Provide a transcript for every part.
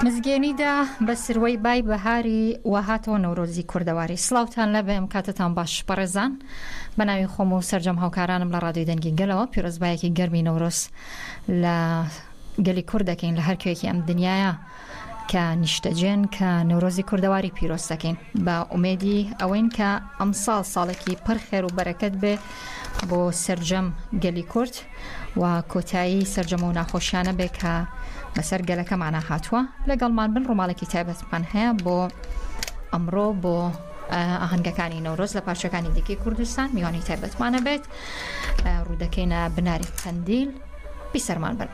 مزگێنیدا بە سروەی بای بەهاری وهاتەوە نەورۆزی کوردەواری. سڵاوتان لەبێم، کاتتان باش بەڕێزان. بە ناوی خۆم و سەرجەم هاوکارانم لە ڕادیۆی دەنگی گەلەوە پیرۆزبایەکی گەرمی نەورۆز لە گەلی کوور دەکەین لە هەر کوێیەکی ئەم دنیاە کە نیشتەجێن کە نەورۆزی کوردەواری پیرۆز دەکەین بە ئومێدی ئەوەین کە ئەم ساڵێکی پڕ خێر و بەرەکەت بێ بۆ سەرجەم گەلی کورد و کۆتایی سەرجەمە و ناخۆشیانە بێ کە بەسەر گەلەکەمانە هاتووە. لەگەڵمان بن ڕۆماڵێکی تایبەتمان هەیە بۆ ئەمڕۆ بۆ ئاهەنگەکانی نەورۆز لە پارچەکانی دیکەی کوردستان. میوانی تایبەتمانە بێت، ڕوودەکەینە بناری قەندیل. بیسەرمان بن.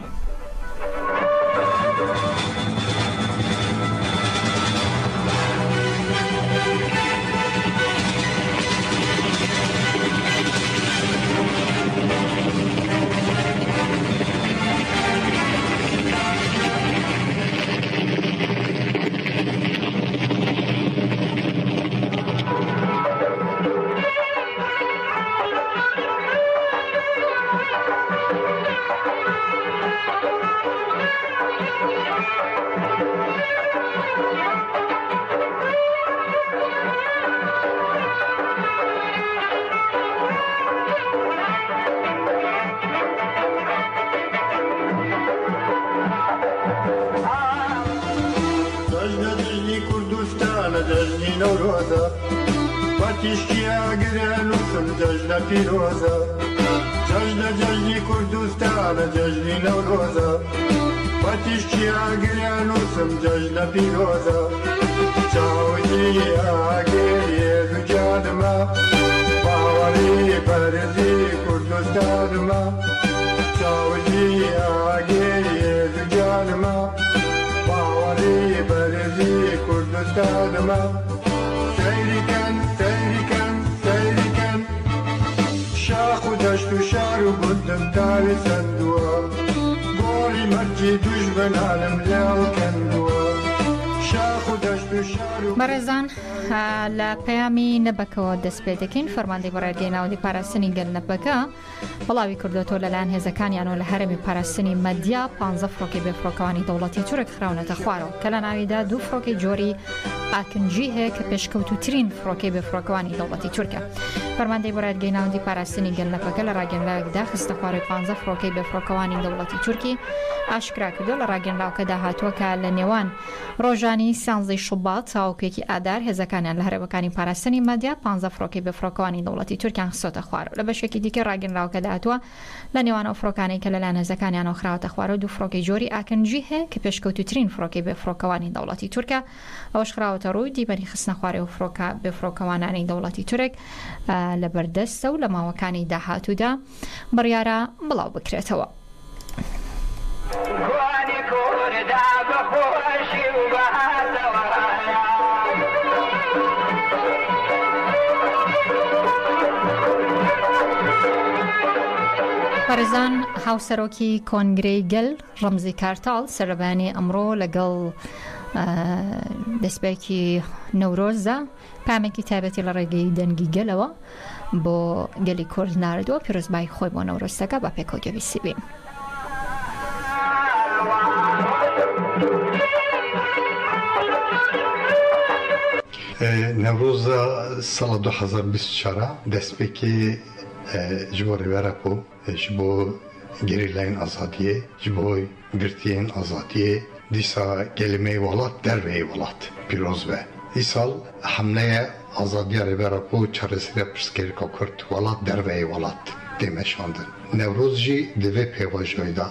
پیروزا جشن کردستان جشن نوروزا پاتیشکی آگریان و سم جشن پیروزا چاوی آگری دو جانما باوری پرزی کردستان ما چاوی آگری دو جانما باوری پرزی کردستان ما سیریکن شاخ و دشت و شار و گندم تاوی سندوه بوری مرجی دشمنانم لیاو کندوه شاخ و دشت و شار و بەڕێزان لە پەیامی نەبەکەوە دەست پێ دەکەین. فەرماندەی بەڕێگەیەناوەندی پاراستنی گەل نەبەکە بڵاوی کردوەوە لەلایەن هێزەکانیانەوە لە هەرێمی پاراستنی مەدیا 15 فڕۆکەی بێفڕۆکەوانی دەوڵەتی تورک خراونەتە خوارەوە کە لە ناویدا 2 فڕۆکەی جۆری ئاکنجی هەیە کە پێشکەوتوترین فڕۆکەی بێفڕۆکەوانی دەوڵەتی تورکە. فەرماندەی بەڕێگەیەناوەندی پاراستنی گەل نەبەکە لە ڕاگەنراوێکدا خستە خوارەوەی 15 فڕۆکەی بێفڕۆکەوانی دەوڵەتی تورکی ئاشکرا کردووە لە ڕاگەنراوەکەدا هاتووە کە لە نێوان ڕۆژانی 13 شوبات تاوەکوێکی ئادار هێزەکانیان لە هەرێمەکانی پاراستنی مەدیا 15 فڕۆکەی بێفڕۆکەوانی دەوڵەتی تورکیان خستۆتە خوارەوە. لە بەشێکی دیکە ڕاگەنراوەکەدا هاتووە لە نێوان ئەو فڕۆکانەی کە لەلایەن هێزەکانیانەوە خراوەتە خوارەوە 2 فڕۆکەی جۆری ئاکنجی هەیە کە پێشکەوتوترین فڕۆکەی بێفڕۆکەوانی دەوڵەتی تورکە. ئەوەش خراوەتە ڕووی دیبەری خستنە خوارەوە فڕۆکە بێفڕۆکەوانانی دەوڵەتی تورک لە بەردەستە و لە ماوەکانی داهاتوودا بڕیارە بڵاو بکرێتەوە. بەڕێزان هاوسەرۆکی کۆنگرەی گەل ڕەمزی کارتاڵ سەربانی ئەمڕۆ لەگەڵ دەستپێکی نەورۆزە پامێکی تایبەتی لە ڕێگەی دەنگی گەلەوە بۆ گەلی کورد ناردووە. پیرۆزبای خۆی بۆ نەورۆزەکە بە پێکۆگەویستی بین. نەورۆزە ساڵە 2024 دەستپێکی ji bo rêvera ku ji bo gerîlayên azadiyê ji bo girtiyên azadiyê dîsa gelimê welat derveyê welat pîroz be. Îsal hemleya azadiya rêvera ku çareserîya pirsgirêka Kurd welat derveyê welat. دێمەشاندن نەورۆز جی دەوێ پێوەژۆیدا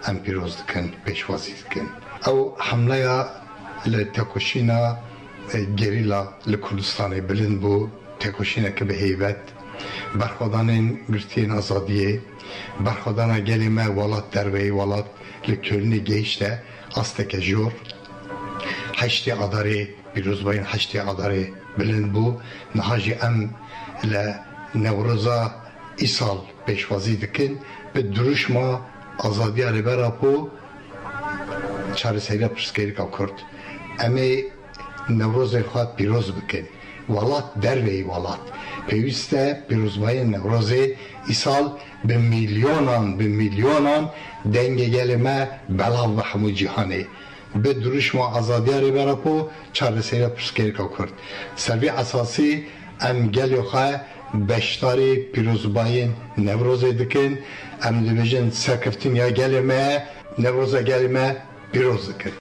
ئەم پیرۆز دکن پێشوازی دکن ئەو حملەیە لە تێکۆشینە گێریلا لە کوردستانی بلند بوو تێکۆشینەکە بە هەیبەت بەرخۆدانên girtiyên azadiyê berxwedana gelê me welat derveyê welat li Kölnê gehişte asteke jor heştê adarê pîrozbayên heştê adarê bilind bû niha jî em li Newroza îsal pêşwazî dikin bi duruşma azadiya rêbera po çareseriya pirsgirêka Kurd em ê Newrozê xwe pîroz bikin welat derveyê welat pêwîst e pîrozbayên Newrozê îsal bi milyonan dengê gelê me belav bi hemû cîhanê bi duruşma azadiya rêbera po çareseriya pirsgirêka Kurd servê esasî em gelê xwe beşdarê pîrozbayên Newrozê dikin em dibêjin serkeftiniya gelê me Newroza gelê me pîroz dikin.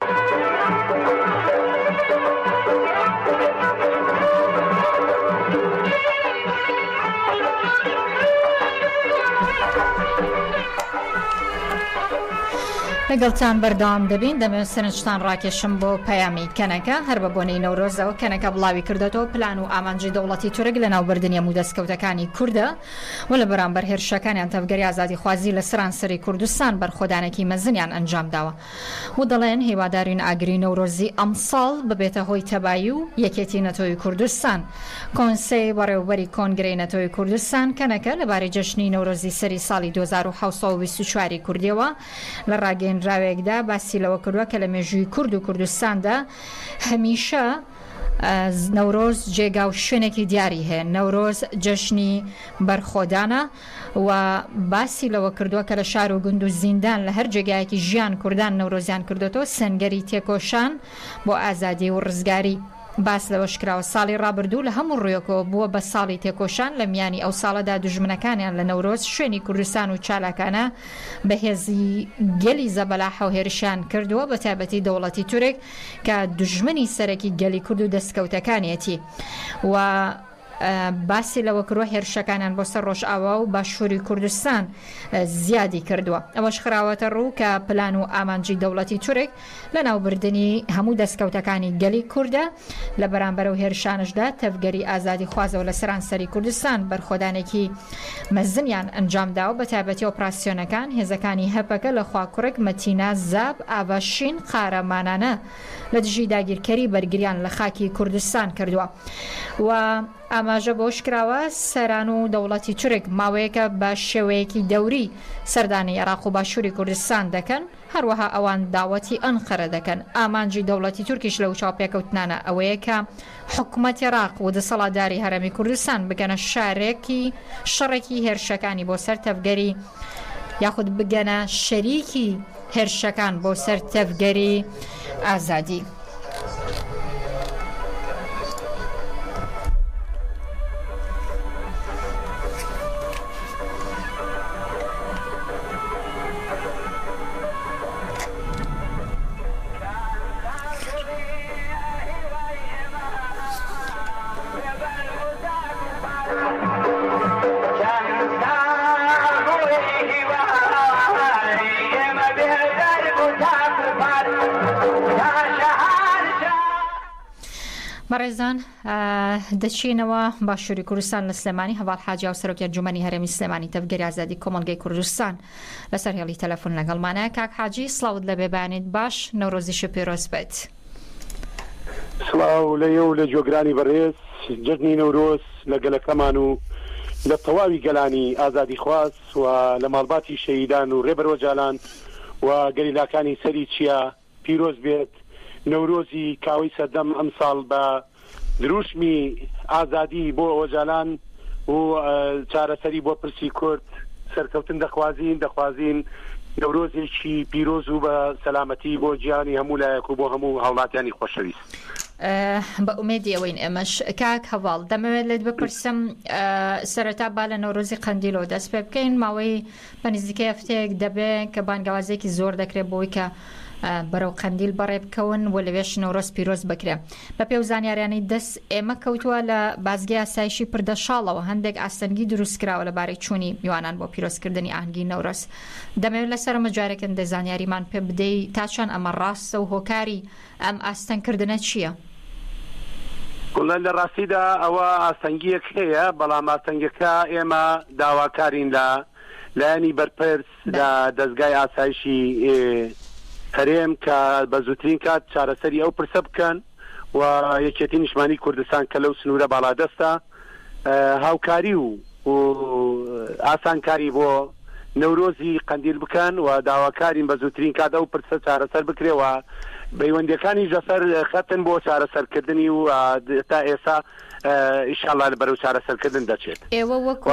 لەگەڵتان بەردەوام دەبین دەمێت سەرنجتان ڕاکێشم بۆ پەیامی کەنەکە هەر بە بۆنەی نەورۆزەوە کەنەکە بڵاوی کردێتەوە پلان و ئامانجی دەوڵەتی تورک لە ناوبردنی هەموو دەستکەوتەکانی کووردە و لە بەرامبەر هێرشەکانیان تەفگەری ئازادی خوازی لە سەرانسەری کوردستان بەرخۆدانێکی مەزنیان ئەنجام داوە و دەڵێن هیوادارین ئاگری نەورۆزی ئەمساڵ ببێتە هۆی تەبایی و یەکێتی نەتۆی کوردستان کۆنسەی بەڕێوەبەری کۆنگرەی نەتۆی کوردستان کەنەکە لەبارەی جەژنی نەورۆزی سەری ساڵی 2724 کوردیەوە لە ڕاگەیەنراوێکدا باسی لەوە کردووە کە لە مێژووی کورد و کوردستاندا هەمیشە نەورۆز جێگا و شوێنێکی دیاری هەیە نەورۆز جەژنی بەرخۆدانە و باسی لەوە کردووە کە لە شار و گوند و زیندان لە هەر جێگایەکی ژیان کوردان نەورۆزیان کردوێتەوە سەنگەری تێکۆشان بۆ ئازادی و ڕزگاری باس لەوەش کراوە ساڵی ڕابردوو لە هەموو ڕوویەکەوە بووە بە ساڵی تێکۆشان لە میانی ئەو ساڵەدا دوژمنەکانیان لە نەورۆز شوێنی کوردستان و چالاکانە بەهێزی گەلی زەبەلاحە و هێرشیان کردووە بە تایبەتی دەوڵەتی تورک کە دوژمنی سەرەکی گەلی کورد و دەستکەوتەکانیەتی و باسی لەوە کردووە هێرشەکانیان بۆ سەر ڕۆژئاوا و باشووری کوردستان زیادی کردووە ئەوەش خراوەتە ڕوو کە پلان و ئامانجی دەوڵەتی تورک لە ناوبردنی هەموو دەستکەوتەکانی گەلی کووردە لە بەرامبەرەو هێرشانشدا تەفگەری ئازادی خوازەوە لە سەرانسەری کوردستان بەرخۆدانێکی مەزنیان ئەنجامداوە بە تایبەتی ئۆپراسیۆنەکان هێزەکانی هەپەکە لە خواکوڕێک مەتینا زاب ئاڤاشین قارەمانانە لە دژی داگیرکەری بەرگریان لە خاکی کوردستان کردووە و ئاماژە بۆش کراوە سەران و دەوڵەتی تورک ماوەیەکە بە شێوەیەکی دەوری سەردانی عێراق و باشووری کوردستان دەکەن هەروەها ئەوان داوەتی ئەنقەرە دەکەن ئامانجی دەوڵەتی تورکیش لەو چاوپێکەوتنانە ئەوەیە کە حکوومەتی عێراق و دەسەڵاتداری هەرەمی کوردستان بگەنە شەڕێکی هێرشەکانی بۆ سەر تەفگەری یاخود بگەنە شەریکی هێرشەکان بۆ سەر تەفگەری ئازادی. بەڕێزان دەچینەوە باشووری کوردستان لە سلێمانی هەواڵ حاجی و سەرۆکی ئەنجومەنی هەرێمی سلێمانی تەفگەری ئازادی کۆمەڵگەی کوردستان لەسەر هێڵی تەلەفۆن لەگەڵمانە کاک حاجی سڵاوت لە بێبانیت باش نەورۆزیش پێرۆز بێت. سڵاو لە ئێو لە جۆگرانی بەڕێز جەژنی نەورۆز لە گەلەکەمان و لە تەواوی گەلانی ئازادی خواست و لە ماڵباتی شەهیدان و ڕێبەرۆجالان و گەلیلاکانی سەری چیا پیرۆز بێت. نەورۆزی کاوەی سەردەم ئەم ساڵ بە دروشمی ئازادی بۆ ئۆجالان و چارەسەری بۆ پرسی کورد سەرکەوتن دەخوازین نەورۆزێکی پیرۆز و بە سەلامەتی بۆ گیانی هەموو لایەک و بۆ هەموو هاوڵاتیانی خۆشەویست. بە ئومێدی ئەوەین ئێمەش کاک هەواڵ دەمەوێت لێت بپرسم سەرەتا با لە نەورۆزی قەندیلەوە دەست پێ بکەین ماوەی بە نزیکەی هەفتەیەک دەبێت کە بانگەوازێکی زۆر دەکرێت بۆی کە بەرەو قەندیل بەڕێ بکەون و لەوێش نەورۆز پیرۆز بکرێ. بە پێو زانیاریانی دەست ئێمە کەوتووە لە بازگەی ئاسایشی پردەشاڵەوە هەندێک ئاستەنگی دروست کراوە لەبارەی چوونی میوانان بۆ پیرۆزکردنی ئاهەنگی نەورۆز. دەمەوێت لەسەرمە جارێکن دەزانیاریمان پێ بدەی تاچەند ئەمە ڕاستە و هۆکاری ئەم ئاستەنکردنە چییە؟ لە ڕاستیدا ئەوە ئاستەنگیەک هەیە، بەڵام ئاستەنگەکە ئێمە داواکارین لە لایەنی بەرپرس لە دەستگای ئاسایشی هەرێم کە بە زووترین کات چارەسەری ئەو پرسە بکەن و یەکێتی نیشتمانی کوردستان کە لەو سنوورە باڵادەستە هاوکاری و ئاسانکاری بۆ نەورۆزی قەندیل بکەن و داواکارین بە زووترین کات ئەو پرسە چارەسەر بکرێەوە. پەیوەندیەکانی جەسەر خەتن بۆ چارەسەرکردنی و تا ئێستا ئیشاڵڵا بەرەو چارەسەرکردن دەچێت. ئێوە وەکو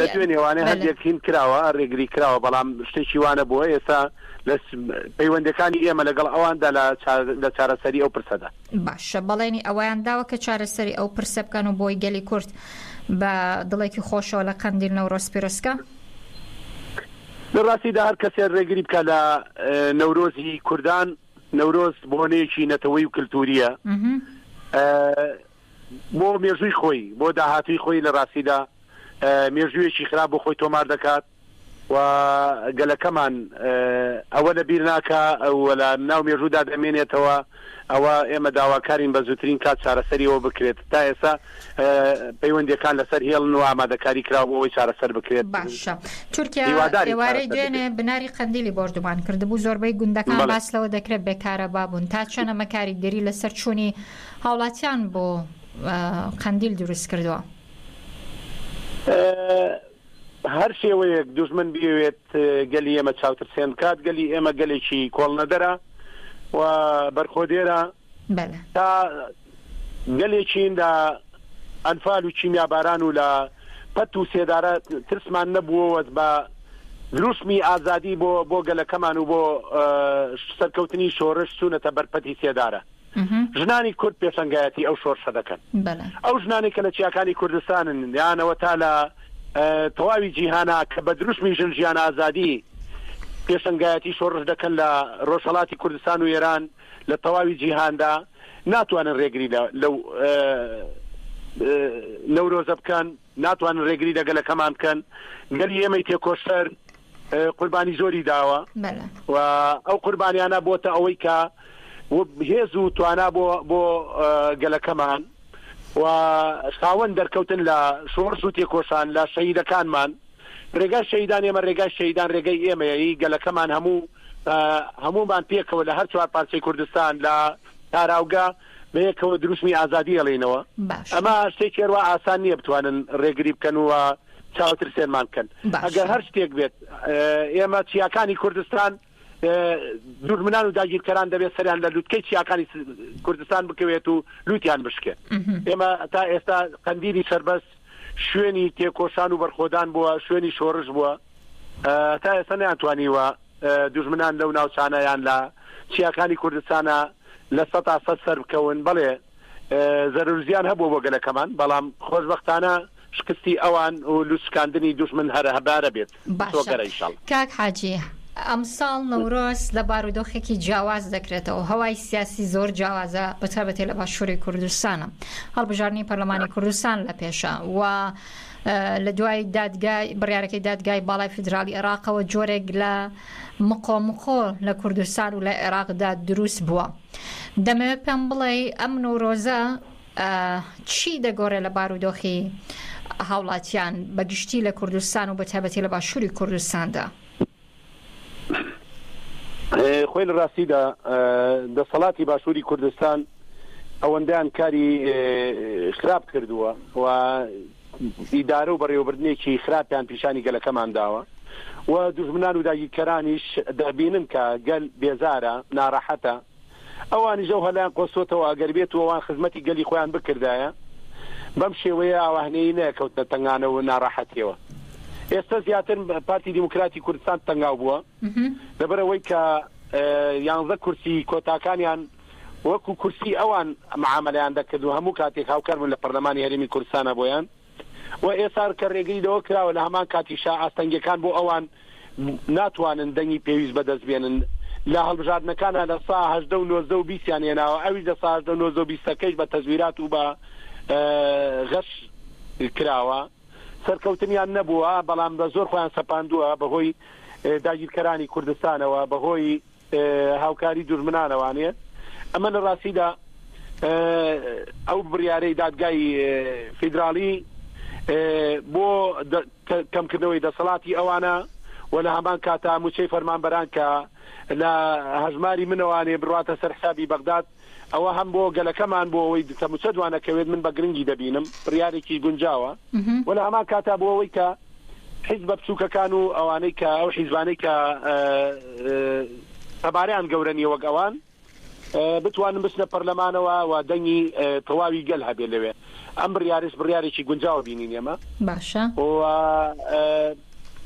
دەتوێنێوانە هەندێک هین کراوە ڕێگری کراوە، بەڵام شتێکی وانە بووە ئێستا لە پەیوەندەکانی ئێمە لەگەڵ ئەواندا لە چارەسەری ئەو پرسەدا. باشە بەڵێنی ئەویان داوە کە چارەسەری ئەو پرسە بکەن و بۆی گەلی کورد بە دڵێکی خۆشەوە لە قەندیل نەورۆز پیرۆزکە؟ لە ڕاستیدا هەر کەسێ ڕێگری بکە لە نەورۆزی کوردان، نەورۆز بۆنەیەکی نەتەوەی و کللتوریە بۆ مێژووی خۆی، بۆ داهاتوی خۆی لە ڕاستیدا مێژوویەکی خراپ بۆ خۆی تۆمار دەکات و گەلەکەمان ئەوە لەبیر ناکە ئەو لە ناو مێژوودا دەمێنێتەوە. ئەوە ئێمە داواکارین بە زووترین کات چارەسەریەوە بکرێت. تا ئێستا پەیوەندیەکان لەسەر هێڵن و ئامادەکاری کراوە بۆ ئەوەی چارەسەر بکرێت. باشە. تورکیا ئێوارەی دوێنێ بناری قەندیلی بۆردومان کردبوو، زۆربەی گوندەکان باس لەوە دەکرێت بێکارە بابوون. تا چەند ئەمە کاریگەری لەسەر چوونی هاوڵاتیان بۆ قەندیل دروست کردووە؟ هەر شێوەیەک دوژمن بێوێت گەلی ئێمە چاوترسێن کات، گەلی ئێمە گەلێکی کۆڵنەدەرە و بەرخۆدێرە تا گەلێکین لە ئەنفال و چیمیاباران و لە پەت و سێدارە ترسمان نەبووەوە بە دروستمی ئازادی بۆ گەلەکەمان و بۆ سەرکەوتنی شۆڕش چوونەتە بەرپەتی سێدارە. ژنانی کورد پێشەنگایەتی ئەو شۆڕشە دەکەن. ئەو ژنانی کە لە چیاکانی کوردستانن یانەوە تا لە تەواوی جیهانا کە بە دروستمی ژن ژیان ئازادی پێشەنگایەتی شۆڕش دەکەن لە ڕۆژهەڵاتی کوردستان و ئێران لە تەواوی جیهاندا ناتوانن ڕێگری لەو نەورۆزە بکەن، ناتوانن ڕێگری لەگەلەکەمان بکەن. گەلی ئێمەی تێکۆشەر قوربانی زۆری داوە و ئەو قوربانیانە بۆتە ئەوەی کە هێز و توانا بۆ گەلەکەمان و خاوەن دەرکەوتن لە شۆڕش و تێکۆشان لە شەهیدەکانمان. ڕێگای شەهیدان ئێمە ڕێگای شەهیدان ڕێگەی ئێمەیە، گەلەکەمان هەمومان پێکەوە لە هەر چوار پارچەی کوردستان لە تاراوگا بەیەکەوە دروستمی ئازادی ئەڵێنەوە. ئەمە شتێک هێروا ئاسان نییە بتوانن ڕێگری بکەن و چاوترسێنمان بکەن. ئەگەر هەر شتێک بێت ئێمە چیاکانی کوردستان دوژمنان و داگیرکەران دەبێت سەریان لە لووتکەی چیاکانی کوردستان بکەوێت و لوتیان بشکێت. ئێمە تا ئێستا قەندیلی سەربەست شوێنی تێکۆشان و بەرخۆدان بووە، شوێنی شۆڕش بووە. تا ئێستا نەیانتوانیوە دوژمنان لەو ناوچانەیان لە چیاکانی کوردستانە لە 100 سەر بکەون. بەڵێ زەرورزیان هەبوو بۆ گەلەکەمان، بەڵام خۆشبەختانە شکستی ئەوان و لوسکاندنی دوژمن هەبارە بێت. کاک حاجی، ئەمساڵ نەورۆز لە بارودۆخێکی جیاواز دەکرێتەوە، هەوای سیاسی زۆر جیاوازە بەتابەتی لە باشووری کوردستانە. هەڵبژاردننی پەرلەمانی کوردستان لە پێشە و لە دوای بڕیارەکەی دادگای باڵای فیدرالی عێراقەوە جۆرێک لە مقۆ لە کوردستان و لە عێراقدا دروست بووە. دەمەوێت پێم بڵێ ئەم نەورۆزە چی دەگۆڕێ لە بارودۆخی هاوڵاتیان بەگشتی لە کوردستان و بەتابەتی لە باشووری کوردستاندا؟ خۆی لە ڕاستیدا دەسەڵاتی باشووری کوردستان ئەوەندەیان کاری خراپ کردووە و ئیدارە و بەڕێوەبردنێکی خراپیان پیشانی گەلەکەمان داوە و دوژمنان و داگیرکەرانیش دەبینن کە گەل بێزارە، ناڕەحەتە. ئەوانی ژەو هەلایان قۆسۆتەوە ئەگەر بێت و ئەوان خزمەتی گەلی خۆیان بکردایە بەم شێوەیە ئاوەهنەی نەکەوتنە تەنگانە و ناڕەحەتیەوە. ئێستا زیاتر پارتی دیموکراتی کوردستان تەنگاو بووە لەبەرەوەی کە 11 کورسی کۆتاکانیان وەکو کورسی ئەوان معاملەیان دەکرد و هەموو کاتێک هاوکاربوون لە پەرلەمانی هەرێمی کوردستانە بۆیان و ئێستا کە ڕێگەی دەوە کراوە لە هەمان کاتیشا ئاستەنگەکان بۆ ئەوان ناتوانن دەنگی پێویست بەدەست بێنن، لە هەڵبژاردنەکانە لە سا 19 و 90 و 20 هێناوە ئەویش لە سا 19 و 90 و 20ەکەیش بە تەزویرات و بە غەش کراوە سەرکەوتنیان نەبووە بەڵام بە زۆر خۆیان سەپاندووە بەهۆی داگیرکەرانی کوردستانەوە بەهۆی هاوکاری دوژمنانەوانێ ئەمە لە ڕاستیدا ئەو بڕیارەی دادگای فیدرالی بۆ کەمکردنەوەی دەسەڵاتی ئەوانە و لە هەمان کاتە موچەی فەرمانبەران کە لە هەژماری منەوانێ بڕاتە سەر حسابی بەغداد ئەوە هەم بۆ گەلەکەمان بۆ ئەوەی تەموچە دوانەکەوێت من بە گرنگی دەبینم بڕیارێکی گونجاوە و لە هەمان کاتە بۆ ئەوەی کە حیزب بچووکەکان و ئەوانەی کە ئەو حیزبانەی کە سەبارەیان گەورەنیە وەک ئەوان بتوانن بچنە پەرلەمانەوە و دەنگی تەواوی گەل هەبێت لەوێ ئەم بڕیارێکی گونجاوە بینین ئێمە باشە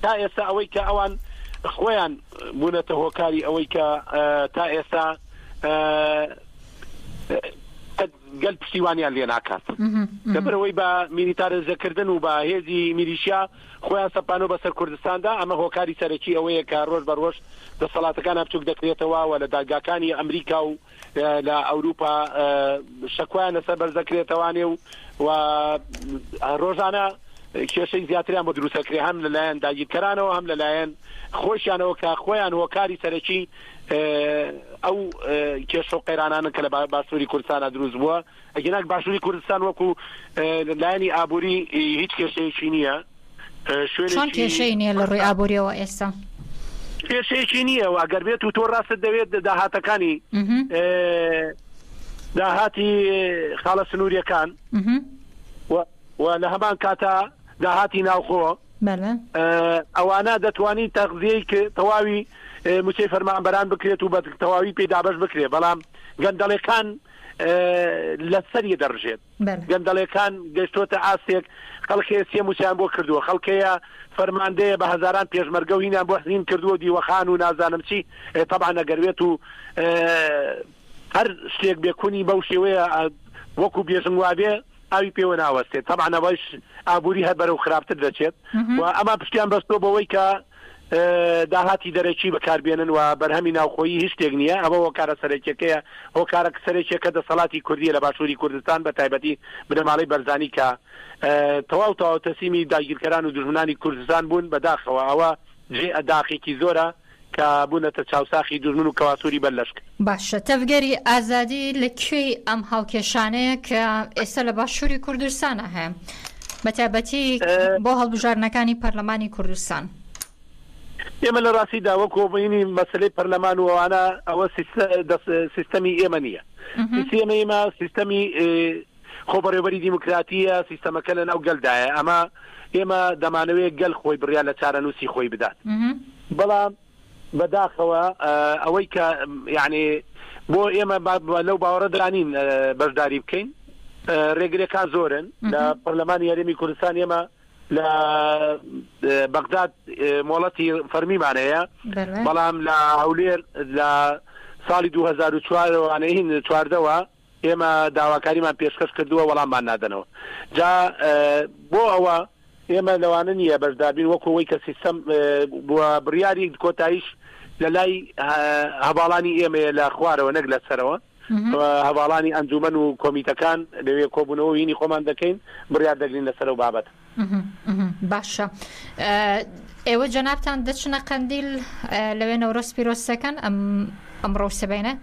تا ئێستا ئەوەی کە ئەوان خۆیان بوونەتە هۆکاری ئەوەی کە تا ئێستا گەل پشتیوانیان لێ ناکات لەبەرەوەی بە میلیتارێزەکردن و بە هێزی میلیشیا خۆیان سەپانەوە بەسەر کوردستاندا ئەمە هۆکاری سەرەکی ئەوەیە کە ڕۆژ بە ڕۆژ دەسەڵاتەکان بچووک دەکرێتەوە و لە دادگاکانی ئەمریکا و لە ئەوروپا شەکوایان لەسەر بەرزەکرێتەوانێ و ڕۆژانە کێشەی زیاتریان بۆ دروستەکرێ هەم لەلایەن داگیرکەرانەوە هەم لەلایەن خۆشیانەوە کە خۆیان هۆکاری سەرەکی ئەو کێشە و قەیرانانن کە لە باشووری کوردستانە دروست بووە ئەگەناک باشووری کوردستان وەکو لایەنی ئابووری هیچ کێشەیەکی نییە چۆن کێشەی نییە لە ڕووی ئابووریەوە ئێستا کێشەیەکی نییە و ئەگەر بێت و تۆ ڕاستت دەوێت داهاتەکانی داهاتی خاڵە سنووریەکان و لە هەمان کاتە داهاتی ناوخۆ ئەوانە دەتوانین تەغزیەی کە تەواوی موچەی فەرمانبەران بکرێت و بە تەواوی پێدابەش بکرێت بەڵام گەندەڵەکان لەسەری دەڕژێت گەندەڵەکان گەشتۆتە ئاسێک خەڵکەیە سێ موچیان بۆ کردووە خەڵکەیە فەرماندەیە بە هەزاران پێشمەرگە و هینیان بۆ حزین کردووە دیوەخان و نازانم چی تەبعا نەگەروێت و هەر شتێک بێکوونی بەو شێوەیە وەکو بێژنگ وابێ ئاوی پێوە ناوەستێت تەبعا ئەوەش ئابووری هەر بەرەو خراپتر دەچێت و ئەمە پشتیان بەستۆ بەوەی کە داهاتی دەرەکی بەکاربێنن و بەرهەمی ناوخۆیی هیچ شتێک نییە ئەوە هۆکارە سەرەکیەکەیە هۆکارە سەرەکیەکە دەسەڵاتی کوردیە لە باشووری کوردستان بە تایبەتی بنەماڵەی بەرزانی کە تەواو تەسیمی داگیرکەران و دوژمنانی کوردستان بوون بەداخەوە ئەوە جێ ئەداخێکی زۆرە کە بوونەتە چاوساخی دوژمن و کەواسووری بەرلەشک باشە تەفگەری ئازادی لەکوێی ئەم هاوکێشانەیە کە ئێستا لە باشووری کوردستانە هەیە بە تایبەتی بۆ هەڵبژاردنەکانی پەرلەمانی کوردستان ئێمە لە ڕاستیدا وەکو بینی مەسلەی پەرلەمان و ئەوانە ئەوە سیستەمی ئێمە نییە ئێمە سیستەمی خۆبەڕێوەبەری دیموکراتیە سیستەمەکە لە ناو گەلدایە ئەمە ئێمە دەمانەوەی گەل خۆی بڕیان لە چارەنووسی خۆی بدات بەڵام بەداخەوە ئەوەی کە یعنی بۆ ئێمە لەو باوەڕە درانین بەشداری بکەین ڕێگرەکان زۆرن لە پەرلەمانی یاریمی کوردستان ئێمە لە بەغداد مۆڵەتی فەرمیمانەیە بەڵام لە هەولێر لە ساڵی 2004 چواردەوە ئێمە داواکاریمان پێشکەش کردووە وەڵاممان نادەنەوە جا بۆ ئەوە ئێمە لەوانە نییە بەشداربین وەکوەوەی کە سیستەم بووە بڕیاری کۆتاییش لە لای هەواڵانی ئێمە لە خوارەوە نەک لە سەرەوە هەواڵانی ئەنجومەن و کۆمیتەکان لەوێ کۆبوونەوە هینی خۆمان دەکەین بڕیار دەگرین لەسەر و بابەت باشە ئێوە جەنابتان دەچنە قەندیل لەوێ نەورۆز پیرۆستەکەن ئەمڕۆ سبەینە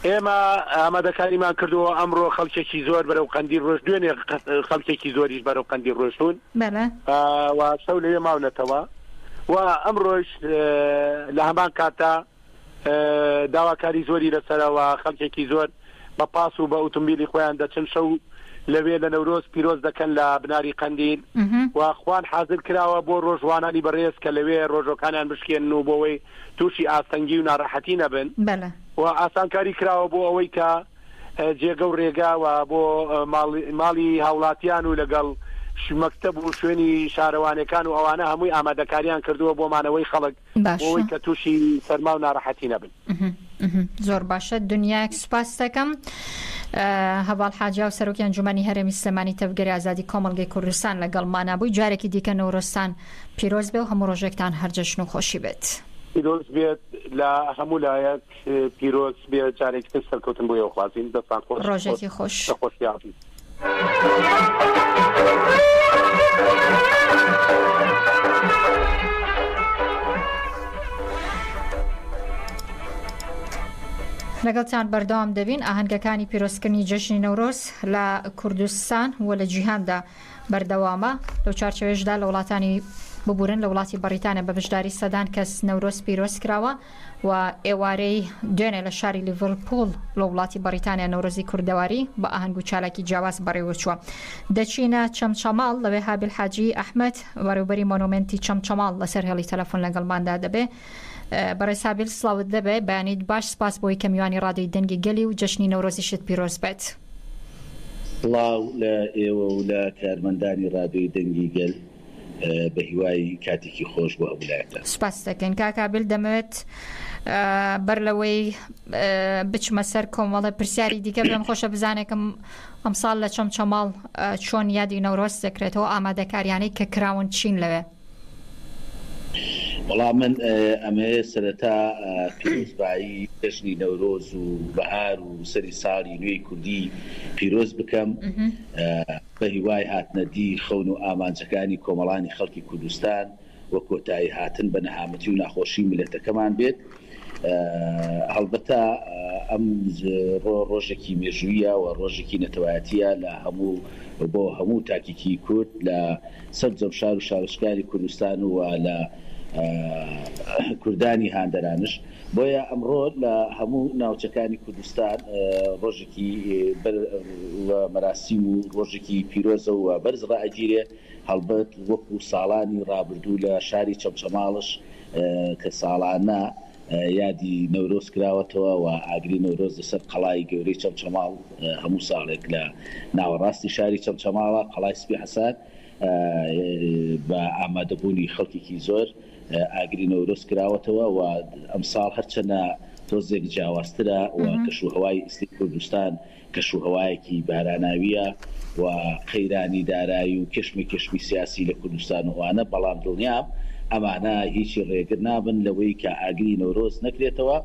ئێمە ئامادەکاریمان کردووە ئەمڕۆ خەڵکێکی زۆر بەرەو قەندیل ڕۆژ دوێنێ خەڵکێکی زۆریش بەرەو قەندیل ڕۆژون و شەو لەوێ ماونەتەوە و ئەمڕۆژ لە هەمان کاتە داواکاری زۆری لەسەرەوە خەڵکێکی زۆر بە پاس و بە ئۆتۆمبیلی خۆیان دەچن شەو لەوێ لە نەورۆز پیرۆز دەکەن لە بناری قەندیل و خوان حاضر کراوە بۆ ڕۆژوانانی بەڕێز کە لەوێ ڕۆژەکانیان بشکێن و بۆەوەی تووشی ئاستەنگی و ناڕەحەتی نەبن و ئاسانکاری کراوە بۆ ئەوەی کە جێگە و ڕێگا و بۆ ماڵی هاوڵاتیان و لەگەڵ مەکتەب و شوێنی شارەوانەکان و ئەوانە هەمووی ئامادەکاریان کردووە بۆ مانەوەی خەڵک بۆەوەی کە تووشی سەرما و ناڕەحەتی نەبن زۆر باشە دنیاک سوپاس دەکەم هەواڵ حاجا و سەرۆکی ئەنجومەنی هەرێمی سلێمانی تەبگەری ئازادی کۆمەڵگەی کوردستان لەگەڵمانە بووی. جارێکی دیکە نەورۆستان پیرۆز بێ و هەموو ڕۆژێکتان هەرجەشن و خۆشی بێت. پیرۆز بێت لە هەموو لایەک پیرۆز بێت جارێکی سەرکەوتن بۆ یەوخوازین دەستان خۆش ڕۆژێکی خۆش. خۆشیافی. لەگەڵتان بەردەوام دەبین ئاهەنگەکانی پیرۆزکردنی جەژنی نەورۆز لە کوردستان و لە جیهاندا بەردەوامە. لەو چارچەوێژدا لە وڵاتانی ببورن لە وڵاتی بەریتانیا بە بەشداری سەدان کەس نەورۆز پیرۆز کراوە و ئێوارەی دوێنێ لە شاری لیڤەرپوڵ لە وڵاتی بەریتانیا نەورۆزی کوردەواری بە ئاهەنگ و چالاکی جیاواز بەڕێوەچووە. دەچینە چەمچەماڵ لەوێ هابیل حاجی ئەحمەد بەڕێوەبەری مۆنومنتی چەمچەماڵ لەسەر هێڵی تەلەفۆن لەگەڵماندا دەبێ. بەڕێز هابیل سڵاوت دەبێ، بەیانیت باش، سپاس بۆی کە میوانی ڕادیۆی دەنگی گەلی و جەژنی نەورۆزیشت پیرۆز بێت. سڵاو لە ئێوە و لە کارمەندانی ڕادیۆی دەنگی گەل بە هیوای کاتێکی خۆش بۆ وڵایەتە. سپاس دەکەین کاک هابیل. دەمەوێت بەر لەوەی بچمە سەر کۆمەڵە پرسیاری دیکە بێم خۆشە بزانێکم ئەمساڵ لە چەمچەماڵ چۆن یادی نەورۆز دەکرێتەوە، ئامادەکاریانەی کە کراون چین لەوێ؟ وەڵام من ئەمەیە سەرەتا پیرۆزبایی جەژنی نەورۆز و بەهار و سەری ساڵی نوێی کوردی پیرۆز بکەم بە هیوای هاتنەدی خەون و ئامانجەکانی کۆمەڵانی خەڵکی کوردستان وە کۆتایی هاتن بە نەهامەتی و ناخۆشی میلەتەکەمان بێت. هەڵبەتە ئەم ڕۆژێکی مێژوویە و ڕۆژێکی نەتەوایەتیە لە بۆ هەموو تاکیکی کورد لە سەر جەمشار و شارشکاری کوردستان و لە کوردانی هاندەرانش. بۆیە ئەمڕۆ لە هەموو ناوچەکانی کوردستان ڕۆژێکی مەراسیم و ڕۆژێکی پیرۆزە و بەرز ڕائگیرێ. هەڵبەت وەکو ساڵانی ڕابردوو لە شاری چەمچەماڵش کە ساڵانە یادی نەورۆز کراوەتەوە و ئاگری نەورۆز لەسەر قەڵای گەورەی چەمچەماڵ هەموو ساڵێک لە ناوەڕاستی شاری چەمچەماڵە قەڵای سپی حەسان بە ئامادەبوونی خەڵکێکی زۆر ئاگری نەورۆز کراوەتەوە و ئەمساڵ هەرچەنە تۆزێک جیاوازترە و کەشوهەوای ئیستی کوردستان کەشوهەوایەکی باراناویە و قەیرانی دارایی و کشمی سیاسی لە کوردستان وانە. بەڵام دڵنیام ئەمانە هیچی ڕێگر نابن لەوەی کە ئاگری نەورۆز نەکرێتەوە.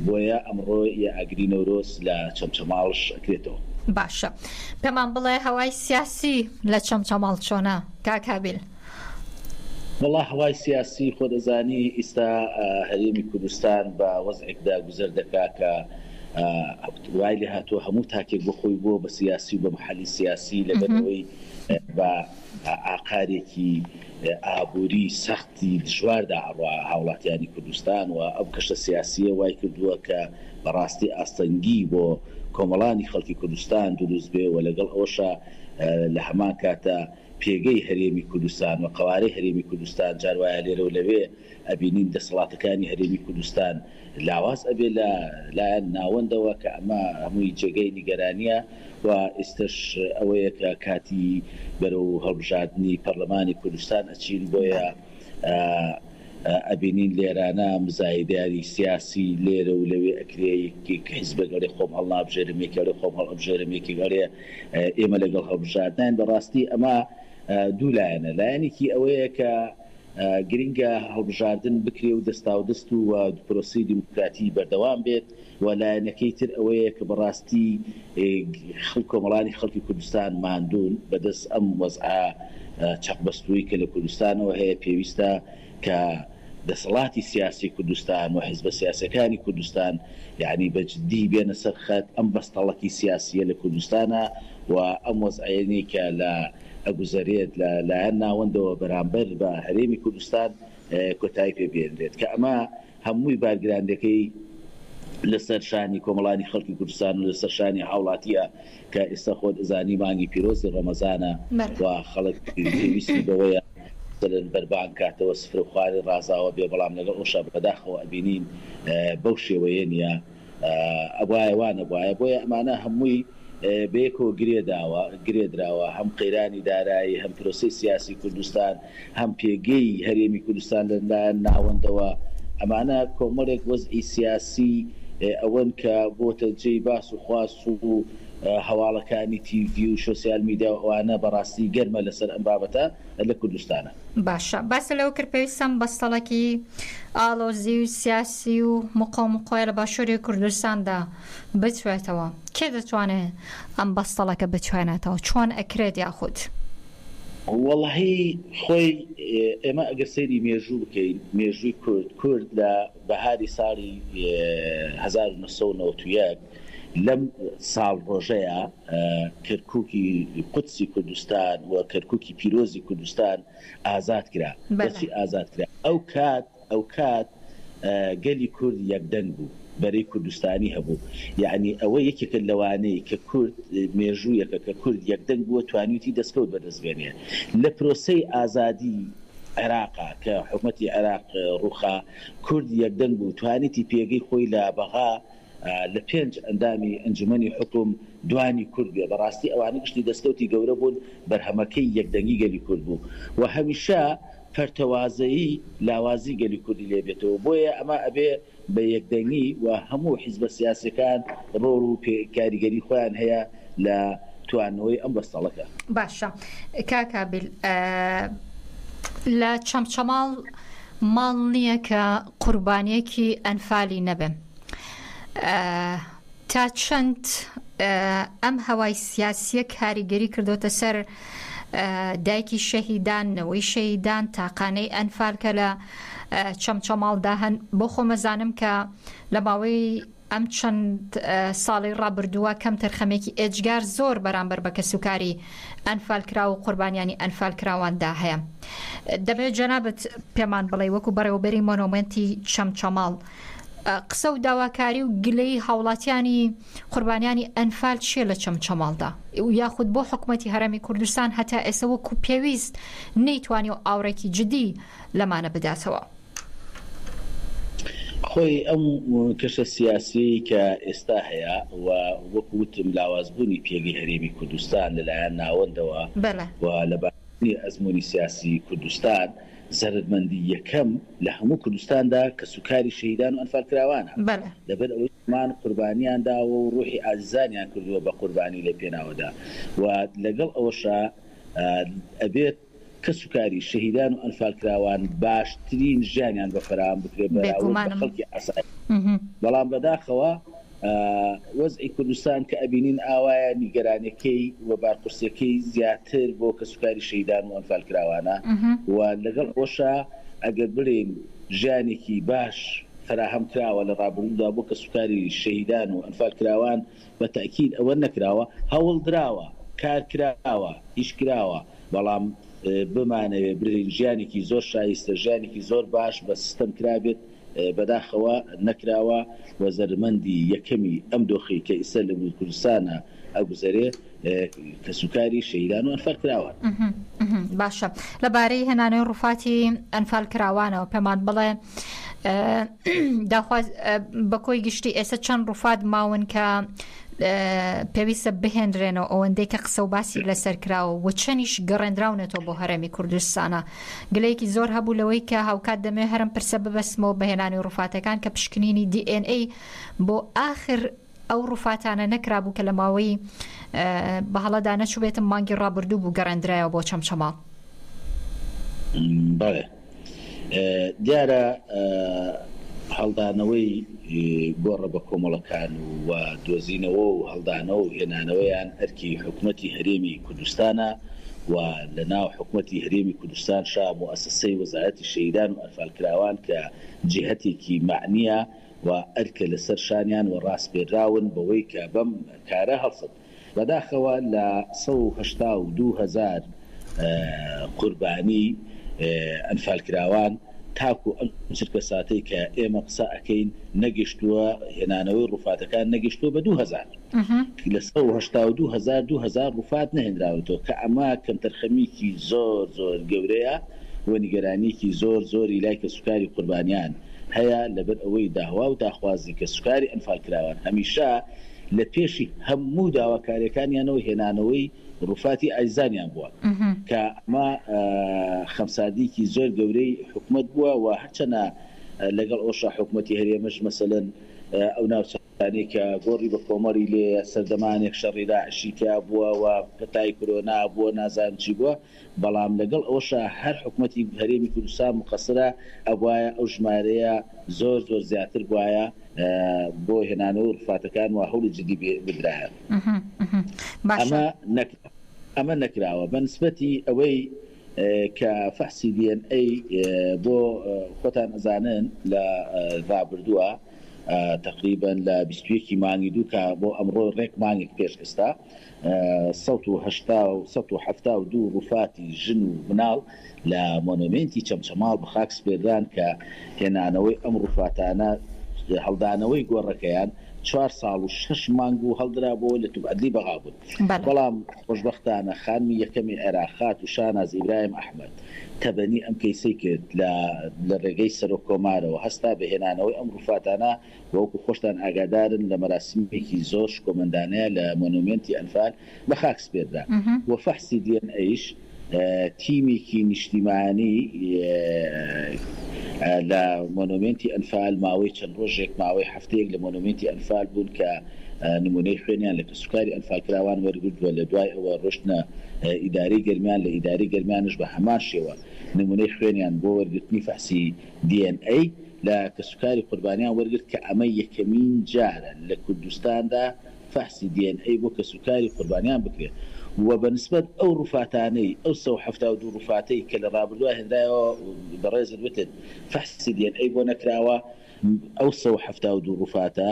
بۆیە ئەمڕۆ ئاگری نەورۆز لە چەمچەماڵش ئەکرێتەوە. باشە، پێمان بڵێ هەوای سیاسی لە چەمچەماڵ چۆنە کاک هابیل؟ وەڵا هەوای سیاسی خۆ دەزانی ئێستا هەرێمی کوردستان بە وەزعێکدا گوزەر دەکا کە وای لێ هاتووە هەموو تاکێک بۆ خۆی بۆ بە سیاسی و بە محەلی سیاسی لەبەرەوەی بە ئاقارێکی ئابووری سەختی دژواردا هاوڵاتیانی کوردستان و ئەو کەشە سیاسیە وای کردووە کە بەڕاستی ئاستەنگی بۆ کۆمەڵانی خەڵکی کوردستان دروست بێ و لەگەڵ ئەوشە لە هەمان کاتە پێگەی هەرێمی کوردستان و قوارەی هەرێمی کوردستان جاروایە لێرە و لەوێ ئەبینین دەسەڵاتەکانی هەرێمی کوردستان لاواز ئەبێ لایەن ناوەندەوە کە ئەمە هەمووی جێگەی نیگەرانیە و ئێستش ئەوەیە کە کاتی بەرەو هەڵبژاردننی پەرلەمانی کوردستان ئەچین. بۆیە ئەبینین لێرانە مزایداری سیاسی لێرە و لەوێ ئەکرەیەکی حیزبەگەڵێ خۆم هەڵنابژێرمێکێڵێ خۆم هەڵبژێرمێکی گەڵێ ئێمە لەگەڵ هەڵبژاردنان. بەڕاستی ئەمە دوو لایەنە. لایەنێکی ئەوەیە کە گرنگە هەڵبژاردن بکرێ و دەستا و دەست و پرۆسی دیموکراتی بەردەوام بێت و لایەنەکەی تر ئەوەیە کە بەڕاستی کۆمەڵانی خەڵکی کوردستان ماندوون بەدەست ئەم وەزعە چەقبەستووی کە لە کوردستانەوە هەیە پێویستە کە دەسەڵاتی سیاسی کوردستان و حیزبە سیاسەکانی کوردستان یعنی بەجددی بێنە سەر خەت ئەم بەستەڵەکی سیاسیە لە کوردستانە و ئەم وەزعەیەنی کە لە ئەگوزارێت لە لایەن ناوەندەوە بەرامبەر بە هەرێمی کوردستان کۆتایی پێبێنرێت کە ئەمە هەمووی بارگراندەکەی لەسەر شانی کۆمەڵانی خەڵکی کوردستان و لەسەر شانی هاوڵاتیە کە ئێستا خۆت ئەزانی مانگی پیرۆزی ڕەمەزانە و خەڵک پێویستی بەوەیە بەربان کاتەوە سفر و خواری ڕازاوە بێ. بەڵام لەگەڵ ئەوشا بەداخەوە ئەبینین بەو شێوەیە نیە ئەوایەوانە وایە. بۆیە ئەمانە هەمووی بێکۆ گرێدراوە هەم قەیرانی دارایی هەم پرۆسی سیاسی کوردستان هەم پێگەی هەرێمی کوردستان لەلایەن ناوەندەوە. ئەمانە کۆمەڵێک وەزعی سیاسی ئەوەن کە بۆتە جێی باس و خواست و هەواڵەکانی تیڤی و سۆسیال میدیا ئەوانە بەڕاستی گەرمە لەسەر ئەم بابەتە لە کوردستانە. باشە باسە لەو کرد پێویستم بەستەڵێکی ئاڵۆزی و سیاسی و مقۆمقۆی لە باشووری کوردستاندا بچێتەوە. کێ دەتوانێت ئەم بەستەڵەکە بتوانێتەوە؟ چۆن ئەکرێت یاخود؟ وەڵاهی خۆی ئێمە ئەگەر سەیری مێژوو بکەین، مێژووی کورد لە بەهاری ساڵی 1991 لەم ساڵ ڕۆژەیە کەرکووکی قودسی کوردستان و کەرکووکی پیرۆزی کوردستان ئازاد کرا. بەچی ئازاد کرا؟ ئەو کات گەلی کورد یەکدەنگ بوو، بەرەی کوردستانی هەبوو. یعنی ئەوە یەکێکە لەوانەی کە کورد مێژوویەکە کە کورد یەکدەنگ بووە توانیوتی دەستکەوت بەدەستبێنێ لە پرۆسەی ئازادی عێراقا کە حکومەتی عێراق ڕووخا. کورد یەکدەنگ بوو، توانیتی پێگەی خۆی لە بەغا لە 5 ئەندامی ئەنجومەنی حکوم دوانی کورد بێ. بەڕاستی ئەوانە گشتی دەستکەوتی گەورە بوون، بەرهەمەکەی یەکدەنگی گەلی کورد بوو و هەمیشە پەرتەوازایی لاوازی گەلی کوردی لێبێتەوە. بۆیە ئەمە ئەبێ بە یەکدەنگی و هەموو حیزبە سیاسەکان ڕۆڵ و کاریگەری خۆیان هەیە لە توانەوەی ئەم بەستەڵەکە. باشە کاکابیل، لە چەمچەماڵ ماڵ نییە کە قوربانیەکی ئەنفالی نەبێ. تا چەند ئەم هەوای سیاسیە کاریگەری کردوتە سەر دایکی شەهیدان، نەوەی شەهیدان، تاقانەی ئەنفال کە لە چەمچەماڵدا هەن. بۆ خۆمەزانم کە لە ماوەی ئەم چەند ساڵی ڕابردووە کەم تەرخەمێکی ئێجگار زۆر بەرامبەر بە کەسوکاری ئەنفالکرا و قوربانیانی ئەنفالکراواندا هەیە. دەبێت جەنابەت پێمان بڵێ وەکو بەڕێوەبەری مۆنۆمنتی چەمچەماڵ قسە و داواکاری و گلەی هاوڵاتیانی قوربانیانی ئەنفال چیە لە چەمچەماڵدا؟ یاخود بۆ حکوومەتی هەرێمی کوردستان هەتا ئێستا وەکو پێویست نەیتوانی و ئاورێکی جدی لەمانە بداتەوە؟ خۆی ئەم کەشە سیاسی کە ئێستا هەیە و وەکوتم لاوازبوونی پێگەی هەرێمی کوردستان لەلایەن ناوەندەوە و لە باشی ئەزمموی سیاسی کوردستان زەردمەندی یەکەم لە هەموو کوردستاندا کە سوکاری شەهیدان و ئەنفالکراوانە. لەبەر ئەوەیمان قوربانیاندا و ڕوحی ئازیزانیان کردووە بە قوربانی لە پێناوەدا و لەگەڵ ئەوەشە ئەبێت کە سوکاری شەهیدان و ئەنفالکراوان باشترین ژیانیان بە فراهم بکرێت بە خەڵکی ئاسایی. بەڵام بەداخەوە وەزعی کوردستان کە ئەبینین ئاوایە نیگەرانەکەی و بارپرسەکەی زیاتر بۆ کە سوکاری شەهیدان و ئەنفالکراوانە و لەگەڵ ئەوەشە ئەگەر بڵێن ژیانێکی باش فراهم کراوە لە ڕابردوودا بۆ کە سوکاری شەهیدان و ئەنفالکراوان بە تاکید ئەوە نەکراوە، هەوڵ دراوە، کار کراوە، هیچ کراوە، بەڵام بمانەوێ برین ژیانێکی زۆر شایستە، ژیانێکی زۆر باش بە سیستەم کرابێت بەداخەوە نەکراوە و زەرمەندی یەکەمی ئەم دۆخی کە ئێستا لە کوردستانە ئەگوزەرێ کە سوکاری شەهیدان و ئەنفالکراوان. باشە لەبارەی هێنانەوەی ڕووفاتی ئەنفالکراوانەوە پێمان بڵێ داخواز بەکۆی گشتی ئێستا چەند ڕووفات ماون کە پێویستە بهێنرێنەوە ئەوەندەی کە قسە و باسی لەسەر کراوە و چەندیش گەڕێنراونێتەوە بۆ هەرێمی کوردستانە. گلەیەکی زۆر هەبوو لەوەی کە هاوکات دەمێ هەرم پرسە ببەسمەوە بەهێنانی ڕووفاتەکان کە پشکنینی DNA بۆ آخر ئەو ڕووفاتانە نەکرابوو کە لە ماوەی بەهەڵەدا نەچوو بێتم مانگی ڕابردوو بوو گەڕێنرایەوە بۆ چەمچەماڵ. بەڵێ دیارە هەڵدانەوەی گۆڕە بە کۆمەڵەکان و دۆزینەوە و هەڵدانەوە و هێنانەوەیان ئەرکی حکوومەتی هەرێمی کوردستانە و لە ناو حکوومەتی هەرێمی کوردستان شا مؤسسەی وەزارەتی شەهیدان و ئەنفالکراوان کە جهەتێکی معنیە و ئەرکە لەسەر شانیان و ڕاستپێراون بەوەی کە بەم کارە هەڵسەد. بەداخەوە لە 182,000 قوربانی ئەنفالکراوان تاکو ئەم چرکە ساتەی کە ئێمە قسە ئەەکەین نەگەشتووە هێنانەوەی ڕووفاتەکان نەگەشتووە بە 2,000 لە 182,000 ڕووفات نەهێنراوەتەوە کە ئەمە کەم تەرخەمیکی زۆر زۆر گەورەیە و نیگەرانیکی زۆر زۆری لای کە سوکاری قوربانیان هەیە لەبەر ئەوەی داوا و داخوازی کە سوکاری ئەنفالکراوان هەمیشە لە پێشی هەموو داواکاریەکانیانەوە هێنانەوەی ڕووفاتی ئایزانیان بووە کە ئەمە خەمسادیکی زۆر گەورەی حکومت بووە و هەرچەنە لەگەڵ ئەوشا حکومەتی هەرێمەش مەسەلەن ئەو ناوچانەی کە گۆڕی بە کۆمەری لێ سەردەمانێک شەڕی داعشی تیا بووە و پەتای کۆرۆنا بووە نازانم چی بووە بەڵام لەگەڵ ئەوەشە هەر حکوومەتی هەرێمی کوردستان مقەسرە ئەوایە ئەو ژمارەیە زۆر زیاتر بواە بۆ هێنانەوە ڕفاتەکان و هەوڵی جدی بدرایە ئەمە نەکراوە بە نسبەتی ئەوەی کە فەحسی DNA بۆ خۆتان ئەزانن لە ڕابردووە تقریبا لە 21 مانگی دوو کە بۆ ئەمڕۆ ڕێک مانگێک پێش ئێستا 172 ڕوفاتی ژن و مناڵ لە مۆنومنتی چەمچەماڵ بە خاک سپێردان کە هێنانەوەی ئەم ڕوفاتانە هەڵدانەوەی گۆڕەکەیان 4 ساڵ و 6 مانگ و هەڵدرابەوە لە توبعەدلی بەغا بوون بەڵام خۆشبەختانە خانمی یەکەمی عێراقات و شاناز ئیبراهیم ئەحمەد تەبەنی ئەم کەیسەی کرد لە ڕێگەی سەرۆک کۆمارەوە هەستا بەهێنانەوەی ئەم ڕوفاتانە وەکو خۆشتان ئاگادارن لە مەراسیمێکی زۆر شکۆمەندانەیە لە مۆنومنتی ئەنفال بە خاک سپێردا وە فەحسی DNAش تیمێکی نیشتیمانی لە مۆنومنتی ئەنفال ماوەی چەند ڕۆژێک ماوەی هەفتەیەک لە مۆنومنتی ئەنفال بوون کە نمونەی خوێنیان لە کەسوکاری ئەنفال کراوان وەرگردووە لە دوای ئەوە ڕۆشتنە ئیداری گەرمیان لە ئیداری گەرمیانش بە هەمان شێوە نمونەی خوێنیان بۆ وەرگرتنی فەحسی DNA لە کەسوکاری قوربانیان وەرگرت کە ئەمە یەکەمین جارە لە کوردستاندا فەحسی DNA بۆ کەسوکاری قوربانیان بکرێت و بەنسبەت ئەو ڕوفاتانەی ئەو 172 ڕوفاتەی کە لە ڕابردووە هێنرایەوە بەڕێزت وتت فەحسی DNA بۆ نەکراوە ئەو 172 ڕوفاتە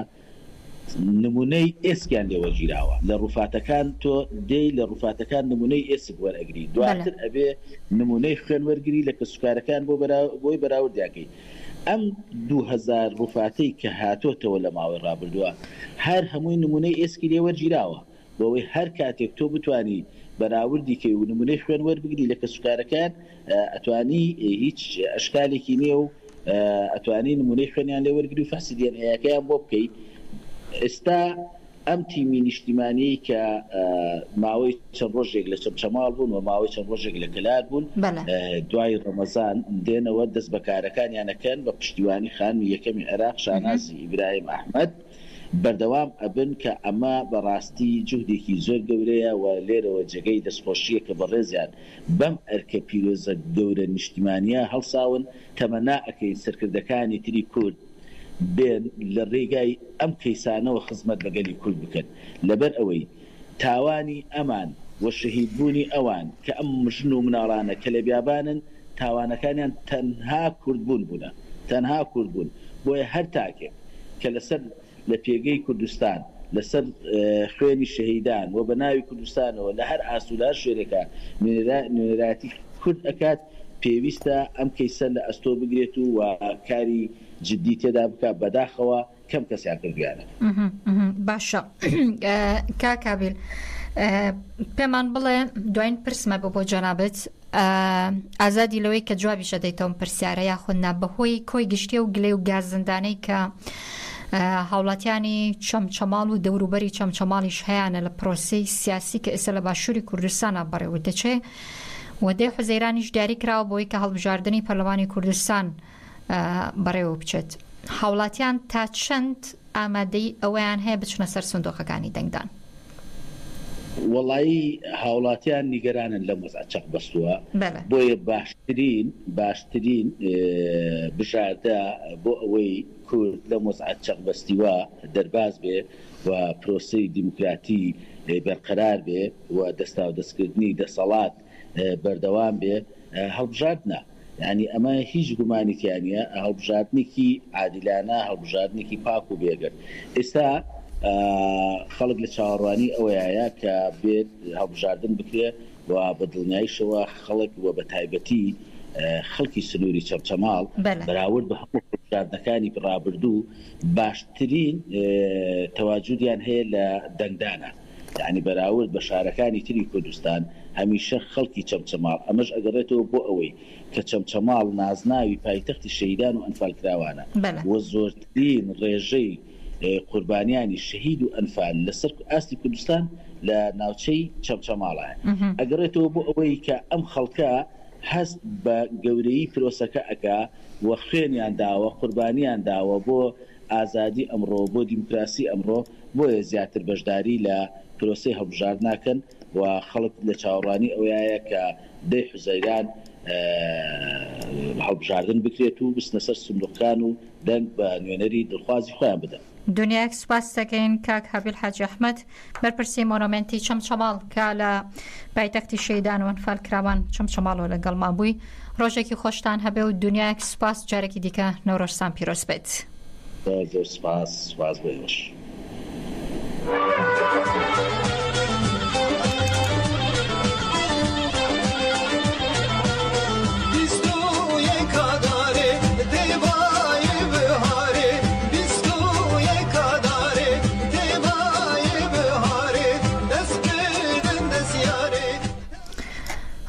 نمونەی ئێسکیان لێوەگیراوە لە ڕوفاتەکان تۆ دەی لە ڕوفاتەکان نمونەی ئێسک وەرئەگری دواتر ئەبێ نمونەی خوێن وەرگری لە کەسوکارەکان بۆی بەراوردیاکەی ئەم 2000 ڕوفاتەی کە هاتۆتەوە لە ماوەی ڕابردووە هەر هەمووی نمونەی ئێسکی لێوەرگیراوە بۆەوەی هەر کاتێک تۆ بتانی بەراوردی کەی و نمونەی خوێن وەربگری لە کەسوکارەکان ئەتوانی هیچ ئەشکالێکی نییە و ئەتوانی نمونەی خوێنیان لێوەرگری و فەحسی DNAیەکەیان بۆ بکەیت ئێستا ئەم تیمی نیشتیمانی کە ماوەی چەند ڕۆژێک لە چەمچەماڵ بوون و ماوەی چەند ڕۆژێک لە کلار بوون دوای ڕەمەزان دێنەوە دەست بە کارەکانیانەکەن بە پشتیوانی خانمی یەکەمی عێراق شانازی ئیبراهیم ئەحمەد بەردەوام ئەبن کە ئەمە بەڕاستی جوهدێکی زۆر گەورەیە و لێرەوە جێگەی دەستخۆشیە کە بەڕێزیان بەم ئەرکە پیرۆزە گەورە نیشتیمانیە هەڵساون تەمەنا ئەەکەین سەرکردەکانی تری کورد بێن لە ڕێگای ئەم کەیسانەوە خزمەت لەگەلی کورد بکەن لەبەر ئەوەی تاوانی ئەمان وە شەهیدبوونی ئەوان کە ئەم ژن و مناڵانە کە لە بیابانن تاوانەکانیان تەنها کوردبوون بوونە تەنها کوردبوون بۆیە هەر تاکێک کە لەسەر لە پێگەی کوردستان لەسەر خوێنی شەهیدان و بە ناوی کوردستانەوە لە هەر ئاسوودار شوێنێکە نوێنەراتی کورد ئەکات پێویستە ئەم کەیسە لە ئەستۆ بگرێت و کاری جدی تێدا بکە بەداخەوە کەم کەسیان کردویانە باشە کاکابیل پێمان بڵێ دوایین پرسمە بۆ جەنابەت ئازادی لەوەی کە جوابیشە دەیتەوە پرسیارە یاخودنا بەهۆی کۆی گشتێ و گلێ و گازندانەی کە هاوڵاتیانی چەمچەماڵ و دەوروبەری چەمچەماڵیش هەیەە لە پرۆسی سیاسی کە ئێستا لە باشووری کوردستانە بەڕێوە دەچێ وەدەی حوزەیرانیش دیاری کراوە بۆی کە هەڵبژاردننی پەرلەمانی کوردستان بەڕێوە بچێت هاوڵاتیان تا چەند ئامادەی ئەویان هەیە بچنە سەر سندۆقەکانی دەنگدان وەڵایی هاوڵاتیان نیگەرانن لە مۆزع چەق بەستووە بۆیە باشترین بژاردە بۆ ئەوەی کورد لە مۆزع چەق بەستیوە دەرباز بێ و پرۆسەی دیموکراتی بەرقەرار بێ و دەستا و دەستکردنی دەسەڵات بەردەوام بێ هەڵبژاردنە یعنی ئەمە هیچ گومانیتیانە هەڵبژاردنێکی عادلانە هەڵبژاردنێکی پاک و بێگەر ئێستا خەڵک لە چاوەڕوانی ئەوەیە کە بێت هەڵبژاردن بکرێت و بە دڵنیاییشەوە خەڵک وە بە تایبەتی خەڵکی سنووری چەمچەماڵ بەراورد بە هەموو هەڵبژاردنەکانی ڕابردوو باشترین تەواجودیان هەیە لە دەنگدانە یعنی بەراورد بە شارەکانی تری کوردستان هەمیشە خەڵکی چەمچەماڵ ئەمەش ئەگەڕێتەوە بۆ ئەوەی کە چەمچەماڵ نازناوی پایتەختی شەهیدان و ئەنفال کراوانە و زۆرترین ڕێژەی قوربانیانی شەهید و ئەنفال لەسەر ئاستی کوردستان لە ناوچەی چەمچەماڵە ئەگەڕێتەوە بۆ ئەوەی کە ئەم خەڵکە هەست بە گەورەی پرۆسەکە ئەکا و خوێنیان داوە قوربانیان داوە بۆ ئازادی ئەمڕۆ بۆ دیموکراسی ئەمڕۆ بۆیە زیاتر بەشداری لە پرۆسەی هەڵبژار ناکەن و خەڵک لە چاوەڕانی ئەوەیە کە دەی حوزەیران هەڵبژاردن بکرێت و بستنە سەر سندوقەکان و دەنگ بە نوێنەری دڵخوازی خۆیان بدەن. دنیاک سوپاس دەکەین کاک هەبیل حاجی ئەحمەد بەرپرسی مۆنۆمنتی چەمچەماڵ کە لە پایتەختی شەیدان و ئەنفال کراوان چەمچەماڵەوە لەگەڵمان بووی. ڕۆژێکی خۆشتان هەبێ و دنیاک سوپاس جارێکی دیکە نەورۆژتان پیرۆز بێت. زۆر سوپاس بۆیش.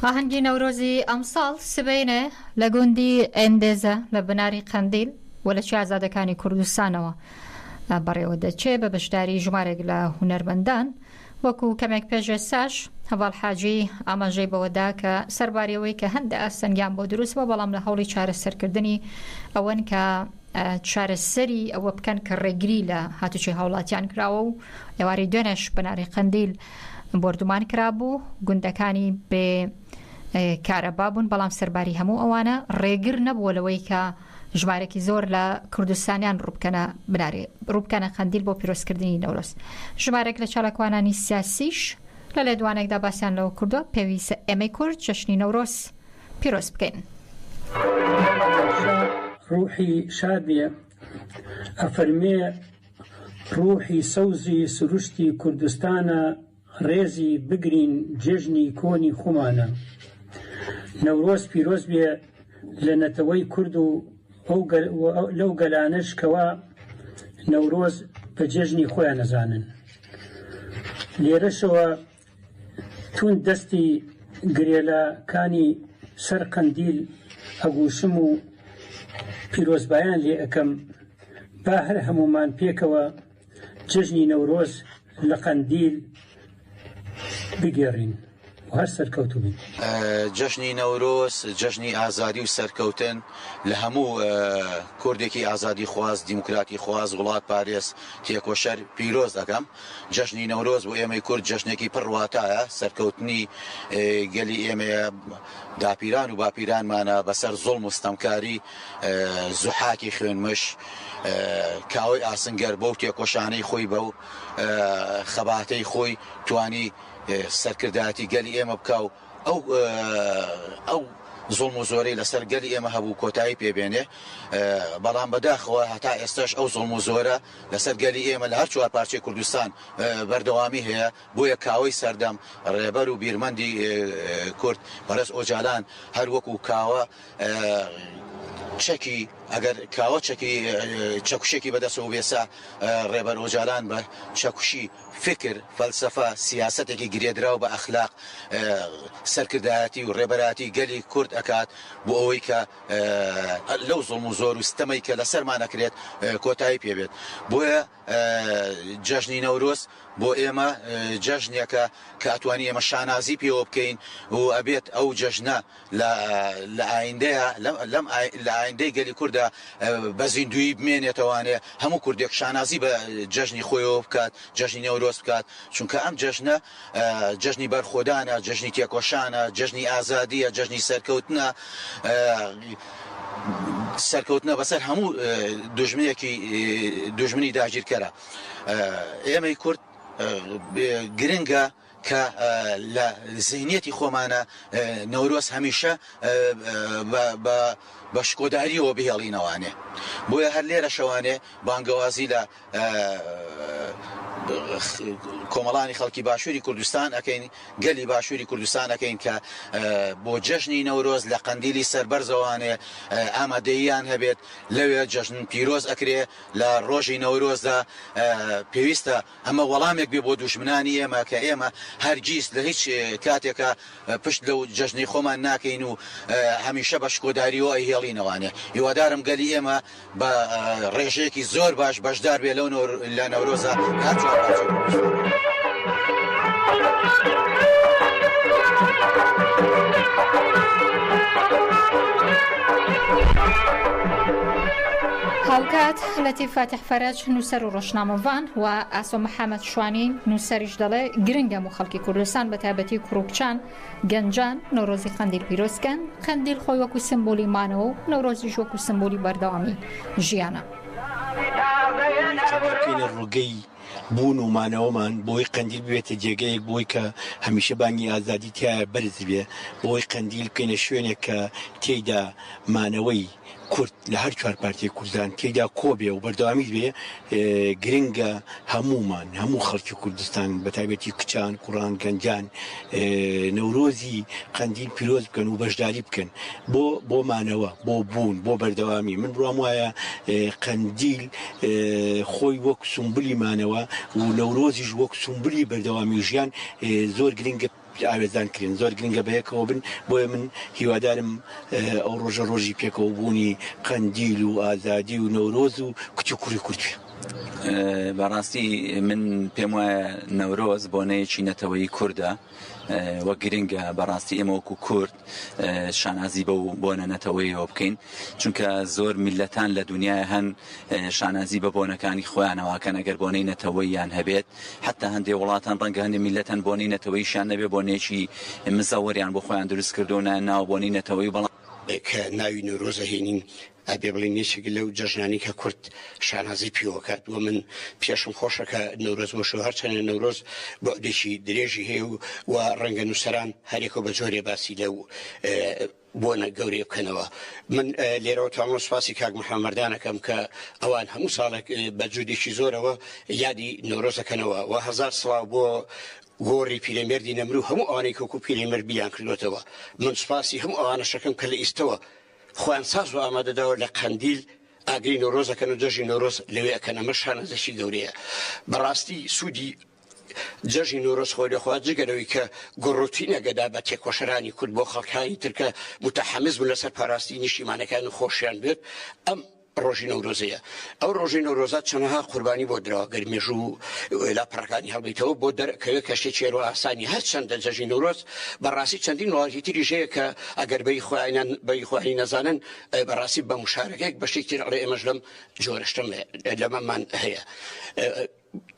ئاهەنگی نەورۆزی ئەمساڵ سبەینە لە گوندی ئەندێزە لە بناری قەندیل و لە چی ئازادەکانی کوردستانەوە بەڕێوە دەچێ بە بەشداری ژمارێک لە هونەرمەندان وەکو کەمێک پێشێ ساش هەواڵ حاجی ئاماژەی بەوەدا کە سەرباریەوەی کە هەندە ئاسەنگیان بۆ دروست بە بەڵام لە هەوڵی چارەسەرکردنی ئەوەن کە چارەسەری ئەوە بکەن کە ڕێگری لە هاتوچی هاوڵاتیان کراوە و ئێواری دوێنێش بناری قەندیل بردومان کرابوو گوندەکانی بێ کارەبا بوون بەڵام سەرباری هەموو ئەوانە ڕێگر نەبووە لەوەی کە ژمارێکی زۆر لە کوردستانیان ڕووبکەنە قەندیل بۆ پیرۆزکردنی نەورۆز. ژمارێک لە چالاکوانانی سیاسیش لە لێدوانێکدا باسییان لەوە کردووە پێویستە ئێمەی کورد جەشنی نەورۆز پیرۆز بکەین. ڕوحی شادیە ئەفەرمێ ڕوحی سەوزی سروشتی کوردستانە ڕێزی بگرین جێژنی کۆنی خۆمانە. نەورۆز پیرۆز بێ لە نەتەوەی کورد و لەو گەلانش کەوا نەورۆز بە جێژنی خۆیان نەزانن. لێرەشەوە تون دەستی گرێلەکانی سەر قەندیل ئەگوشم و پیرۆزبایان لێ ئەەکەم با هەر هەمومان پێکەوە جێژنی نەورۆز لە قەندیل بگێڕین و هەر سەرکەوتو بین. جەژنی نەورۆز جەژنی ئازادی و سەرکەوتن لە هەموو کوردێکی ئازادی خواست دیموکراتی خواست وڵات پارێز تێکۆشەر پیرۆز دەکەم. جەژنی نەورۆز بۆ ئێمەی کورد جەژنێکی پڕواتایە سەرکەوتنی گەلی ئێمەیە داپیران و باپیرانمانە بەسەر زوڵم و ستەمکاری زوحاکی خوێنمش کاوەی ئاسنگەر بەو تێکۆشانەی خۆی بەو خەباتەی خۆی توانی سەرکردایەتی گەلی ئێمە بکە و ئەو زوڵم و زۆرەی لەسەر گەلی ئێمە هەبوو کۆتایی پێبێنێ بەڵام بەداخەوە هەتا ئێستاش ئەو زوڵم و زۆرە لەسەر گەلی ئێمە لە هەر چوار پارچەی کوردستان بەردەوامی هەیە بۆیە کاوەی سەردەم ڕێبەر و بیرمەندی کورد بەڕێز ئۆجالان هەر وەکو کاوە چەکی ئەگەر کاوە چەکوشێکی بەدەستەوە بێسا ڕێبەر ئۆجالان بە چەکوشی فکر فەلسەفە سیاسەتێکی گرێدراو بە ئەخلاق سەرکردایەتی و ڕێبەراتی گەلی کورد ئەکات بۆ ئەوەی کە لەو زوڵم و زۆر و ستەمەی کە لەسەرمان ئەکرێت کۆتایی پێبێت. بۆیە جەژنی نەورۆز بۆ ئێمە جەژنێکە کە ئەتوانی ئێمە شانازی پێوە بکەین و ئەبێت ئەو جەژنە لە ئایندەیە لە ئایندەی گەلی کوردە بە زیندوی بمێنێتەوانێ هەموو کوردێک شانازی بە جەژنی خۆیەوە بکات جەژنی نەورۆز بکات چونکە ئەم جەژنە جەژنی بەرخۆدانە جەژنی تێکۆشانە جەژنی ئازادیە جەژنی سەرکەوتنە سەرکەوتنە بەسەر هەموو دوژمنی داگیرکەرە. ئێمەی کورد گرنگە کە لە زینیەتی خۆمانە نەورۆز هەمیشە بە شکۆداریەوە بهێڵینەوانێ. بۆیە هەر لێرە شەوانێ بانگەوازی لە کۆمەڵانی خەڵکی باشووری کوردستان ئەکەین گەلی باشووری کوردستان ئەکەین کە بۆ جەژنی نەورۆز لە قەندیلی سەربەرزەوانێ ئامادەییان هەبێت لەوێ جەژن پیرۆز ئەکرێ لە ڕۆژی نەورۆزدا پێویستە ئەمە وەڵامێک بێ بۆ دوژمنانی ئێمە کە ئێمە هەرگیز لە هیچ کاتێکە پشت لەو جەژنی خۆمان ناکەین و هەمیشە بە شکۆداریەوە ئەیهێڵینەوانێ. هیوادارم گەلی ئێمە بە ڕێژەیەکی زۆر باش بەشدار بێ لە نەورۆزە کات لەتی فاتح فەرەج نووسەر و ڕۆژنامەڤان و ئاسۆ محەممەد شوانی نووسەریش دەڵێ گرنگە و خەڵکی کوردستان بە تایبەتی کوڕکچان گەنجان نەورۆزی قەندیل پیرۆزکەن قەندیل خۆی وەکو سمبۆلی مانەوە و نەورۆزیش وەکو سمبۆلی بەردەوامی ژیانە. ڕووگەی بوون و مانەوەمان بۆی قەندیل بێتە جێگەیەک بۆی کە هەمیشە بانگی ئازادی تایە بەرز بێ بۆی قەندیل بکەینە شوێنێک کە تێیدا مانەوەی کورد لە هەر چوار پارتی کوردستان تێیدا کۆبێ و بەردەوامی بێ گرنگە هەمومان هەموو خەڵکی کوردستان بە تایبەتی کچان کوڕان گەنجان نەورۆزی قەندیل پیرۆز بکەن و بەشداری بکەن بۆ مانەوە بۆ بوون بۆ بەردەوامی من بڕام وایە قەندیل خۆی وەک سمبولی مانەوە و نەورۆزیش وەک سمبولی بەردەوامی ژیان زۆر گرنگە ئاوێزان کرێن زۆر گرنگە بەیەکەوە بن بۆیە من هیوادارم ئەو ڕۆژە ڕۆژی پێکەوە بوونی قەندیل و ئازادی و نەورۆز و کچی کوڕی کورد بەڕاستی من پێم وایە نەورۆز بۆنەیەکی نەتەوەی کووردە وە گرنگە بەڕاستی ئێمە وەکو کورد شانازی بۆنە نەتەوەیەوە بکەین چونکە زۆر میلەتان لە دنیای هەن شانازی بە بۆنەکانی خۆیانەوەکەن ئەگەر بۆنەی نەتەوەییان هەبێت حتا هەندێک وڵاتان ڕەنگە هەندێک میلەتەن بۆنەی نەتەوەییشان نەبێ بۆنێکی مزەوەریان بۆ خۆیان دروست کردوونە ناو بۆنەی نەتەوەیی بەڵام کە ناوی نۆرۆزە هێنین ئەبێ بڵین نێچێک لەو جەژنانی کە کورد شانازی پیوەکات و من پێشم خۆشەکە نەورۆز بۆشە هەرچەنە نەورۆز بۆدێکی درێژی هەیە و ڕەنگە نووسەران هەرێکۆ بە جۆرێ باسی لەو بۆنە گەورەی بکەنەوە من لێرەوە تاوان سوپاسی کاک محەممەدانەکەم کە ئەوان هەموو ساڵێک بە جودێکی زۆرەوە یادی نۆرۆزەکەنەوە و هەزار سڵاو بۆ گۆڕی پیرەمێردی نەمرو هەموو ئەوانەی کەوکو پیرەمێرد بیان کردوێتەوە من سوپاسی هەموو ئەوانە شەکەم کە لە ئیستەوە خوان ساز و ئامادەداوە لە قەندیل ئاگری نۆرۆزەکەن و جەژی نۆرۆز لەوێ ئەکەن ئەمە شانەزەشی گەورەیە بەڕاستی سوودی جەژی نۆرۆز خۆی لەخوا جگەرەوەی کە گۆڕوتی نەگەدا بە تێکۆشەرانی کورد بۆ خەڵکانی ترکە متەحەمز بوون لەسەر پاراستی نیشتیمانەکان و خۆشیان بێت ئەم ڕۆژی نەورۆزەیە ئەو ڕۆژی نەورۆزات چەندەها قوربانی بۆ درەوە گەرمێژوو لاپەڕەکانی هەڵبیتەوە بۆ دەرکەوێ کەشێ چێرۆ ئاسانی هەر چەندە جەژی نەورۆز بەڕاستی چەندین وڵاتی تریش هەیە کە ئەگەر بەی خۆیان نەزانن بەڕاستی بە مشارەکەیەک بەشێک تر ئەڵێ ئێمەش لەم جۆرەشتم لەمەمان هەیە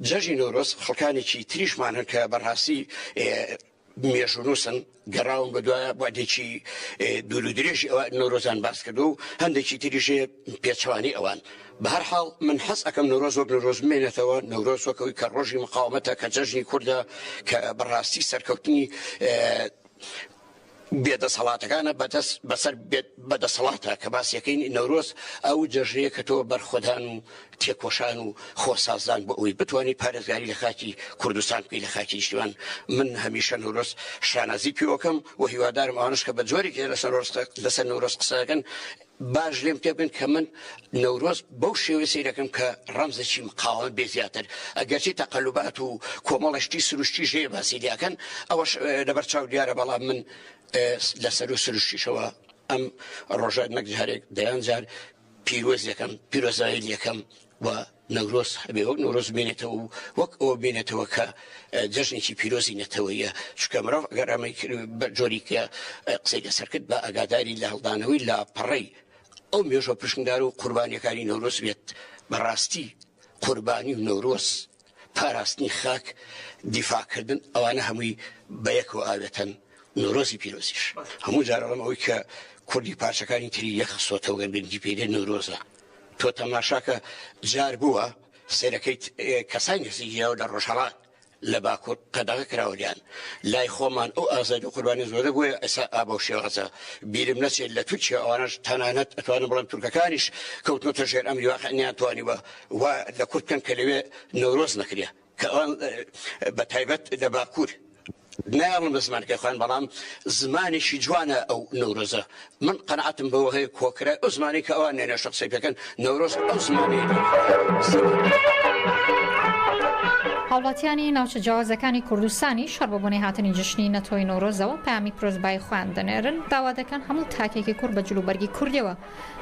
جەژی نەورۆز خەڵکانێکی تریشمان هەن کە بەڕاستی مێژونووسن گەڕاون بە دوایە بادێکی دوور و درێژی ئەوە نۆرۆزان باس کردو و هەندێکی تریژێ پێچوانی ئەوان بە هەر حاڵ من حەز ئەەکەم نۆرۆز وەک نۆرۆز بمێنێتەوە نەورۆز وەکەوەی کە ڕۆژی مقاومەتە کە جەژنی کووردە کە بەڕاستی سەرکەوتنی بێدەسەڵاتەکانە بەسەر بەدەسەڵاتە کە باسیەکەین نەورۆز ئەو جەژەیە کە تۆ بەرخۆدان و تێکۆشان و خۆسازدان بۆ ئەوی بتوانانی پارێزگاری لە خاکی کوردستان بکەی لە خاکی نیشتیوان من هەمیشە نەورۆز شانازی پیوەکەم و هیوادارم ئەوانش کە بە جۆرێکی لەسەر نەورۆز قسەکەن باش لێم پێ بن کە من نەورۆز بەو شێوەیە سەیرەکەم کە ڕەمزێکی مقاومەت بێ زیاتر ئەگەرچی تەقەلوبات و کۆمەڵەشتی سروشتی ژێ باسی لیاکەن ئەوەش لەبەرچاو دیارە بەڵام من لەسەر و سروشتیشەوە ئەم ڕۆژە نەک جارێک دەیان جار پیرۆزیەکەم پیرۆزایی یەکەم و نەورۆز هەبێ وەک نەورۆز بێنێتەوە و وەک ئەوە بێنێتەوە کە جەژنێکی پیرۆزی نەتەوەیە چکە مرۆڤ ئەگەر ئەمەی بە جۆری کە قسەی لەسەر کرد بە ئەگاداری لە هەڵدانەوەی لا پەڕەی ئەو مێژۆ پشکدار و قوربانیەکانی نەورۆز بێت بەڕاستی قوربانی و نەورۆز پاراستنی خاک دیفاعکردن ئەوانە هەمووی بەیەکەوە ئاوێتەن نۆرۆزی پیرۆزیش هەموو جارەڵم ئەوەی کە کوردی پارچەکانی تری یەخستۆتەوە گەنبێنجی پێدێ نەورۆزە تۆ تەماشاکە جار بووە سەرەکەیت کەسانی نزیکیەوە لە ڕۆژهەڵات لە باکوور قەدەغە کراوەیان لای خۆمان ئەو ئازادی و قوربانی زۆرە بووە ئێستا ئابە و شێوازە بیرم نەچێت لە تورکیا ئەوانەش تەنانەت ئەتوانم بڵێم تورکەکانیش کەوتنەوەتە ژێر ئەمری واقعیان توانیوە و لە کورد بکەن کە لەوێ نەورۆز نەکرێ کە ئەوان بە تایبەت لە باکوور ناڵم بە زمانەکەی خۆیان بەڵام زمانێکی جوانە ئەو نەورۆزە من قەنەعەتم بەوە هەیە کۆکرا ئەو زمانی کە ئەوان نێنە شەخسی پێکەن نەورۆز ئەو زمانی هاوڵاتیانی ناوچە جیاوازەکانی کوردستانی شەڕببوونی هاتنی جشنی نەتۆی نۆرۆزەوە پامی پرۆزبای خوان دەنێرن داوا دەکەن هەموو تاکێکی کورد بە جلوبەرگی کوردیەوە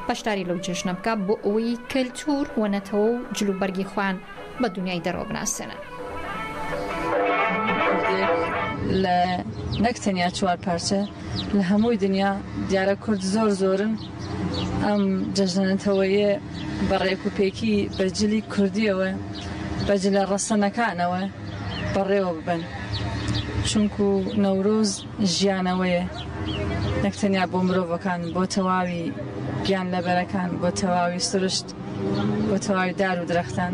بەشداری لەو جشنە بکات بۆ ئەوەی کەلتور و نەتەوە و جلوبەرگی خوان بە دنیای دەرەوە بناسێنن لە نەک تەنیا چوار پارچە لە هەمووی دنیا دیارە کورد زۆرن ئەم جەژنەتەوەیە بەڕێک و پێکی بەجلی کوردیەوە بەجلە ڕەسەنەکانەوە بەڕێوە ببن چونکو نەورۆز ژیانەوەیە نەکتەنیا بۆ مرۆڤەکان بۆ تەواوی گیان لەبەرەکان بۆ تەواوی سروشت بۆ تەواوی دار و درەختان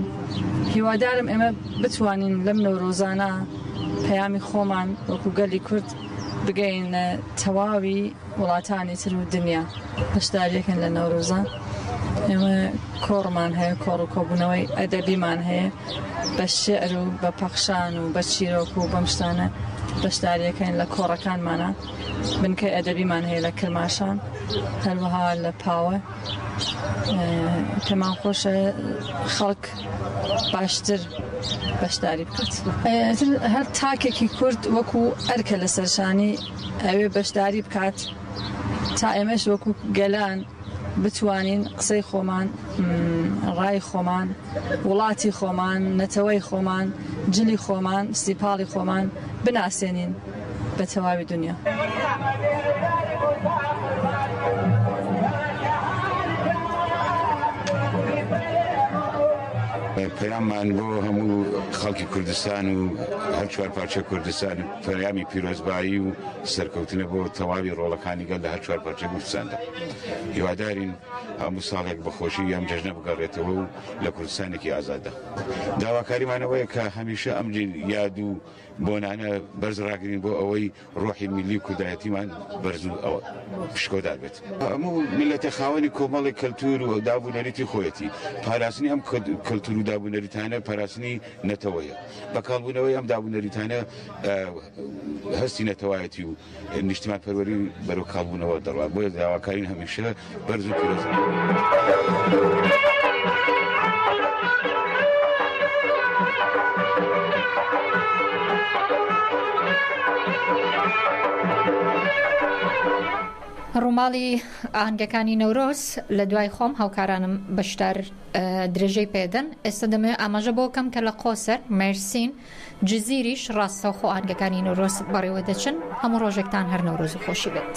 هیوادارم ئێمە بتوانین لەم نەورۆزانە پەیامی خۆمان وەکو گەلی کورد بگەینە تەواوی وڵاتانی تر و دنیا هەشداریەکەن لە نەورۆزان ئێمە کۆڕمان هەیە کۆڕ و کۆبوونەوەی ئەدەبیمان هەیە بە شێعر و بە پەخشان و بە چیرۆک و بەم شتانە بەشداریەکەن لە کۆڕەکانمانە بنکەی ئەدەبیمان هەیە لە کرماشان هەروەها لە پاوە پێمان خۆشە خەڵک باشتر بەشداری بکات هەر تاکێکی کورد وەکو ئەرکە لە سەرشانی ئەوێ بەشداری بکات تا ئێمەش وەکو گەلان بتوانین قسەی خۆمان ڕای خۆمان وڵاتی خۆمان نەتەوەی خۆمان جلی خۆمان سیپاڵی خۆمان بناسێنین بە تەواوی دنیا پەیاممان بۆ هەموو خەڵکی کوردستان و هەر چوار پارچە کوردستان پەیامی پیرۆزبایی و سەرکەوتنە بۆ تەواوی ڕۆڵەکانی گەل لە هەر چوار پارچە کوردستاندا هیوادارین هەموو ساڵێک بەخۆشی ئەم جەژنە بگەڕێتەوە و لە کوردستانێکی ئازادە داواکاریمانەوەیە کە هەمیشە ئەم یاد و بۆنانە بەرز ڕاگرین بۆ ئەوەی ڕۆحی میلی و کوردایەتیمان بەرز و ئەوە پشکۆدار بێت هەموو میلەتە خاوەنی کۆمەڵی کەلتور و دابوونەریتی خۆیەتی پاراستنی ئەم کەلتور و دابوونەریتانە پاراستنی نەتەوەیە بەکاڵبوونەوەی ئەم دابوونەریتانە هەستی نەتەوایەتی و نیشتیمان پەروەری بەرەو کاڵبوونەوە دەڕات بۆیە داواکارین هەمیشە بەرز و پیرۆز ڕووماڵی ئاهەنگەکانی نەورۆز لە دوای خۆم هاوکارانم بەشدار درێژەی پێدەن ئێستا دەمێ ئاماژە بۆ کەم کە لە قۆسەر مێرسین جززیریش ڕاستەوخۆ ئاهەنگەکانی نەورۆز بەڕێوە دەچن هەموو ڕۆژێکتان هەر نەورۆز و خۆشی بێت.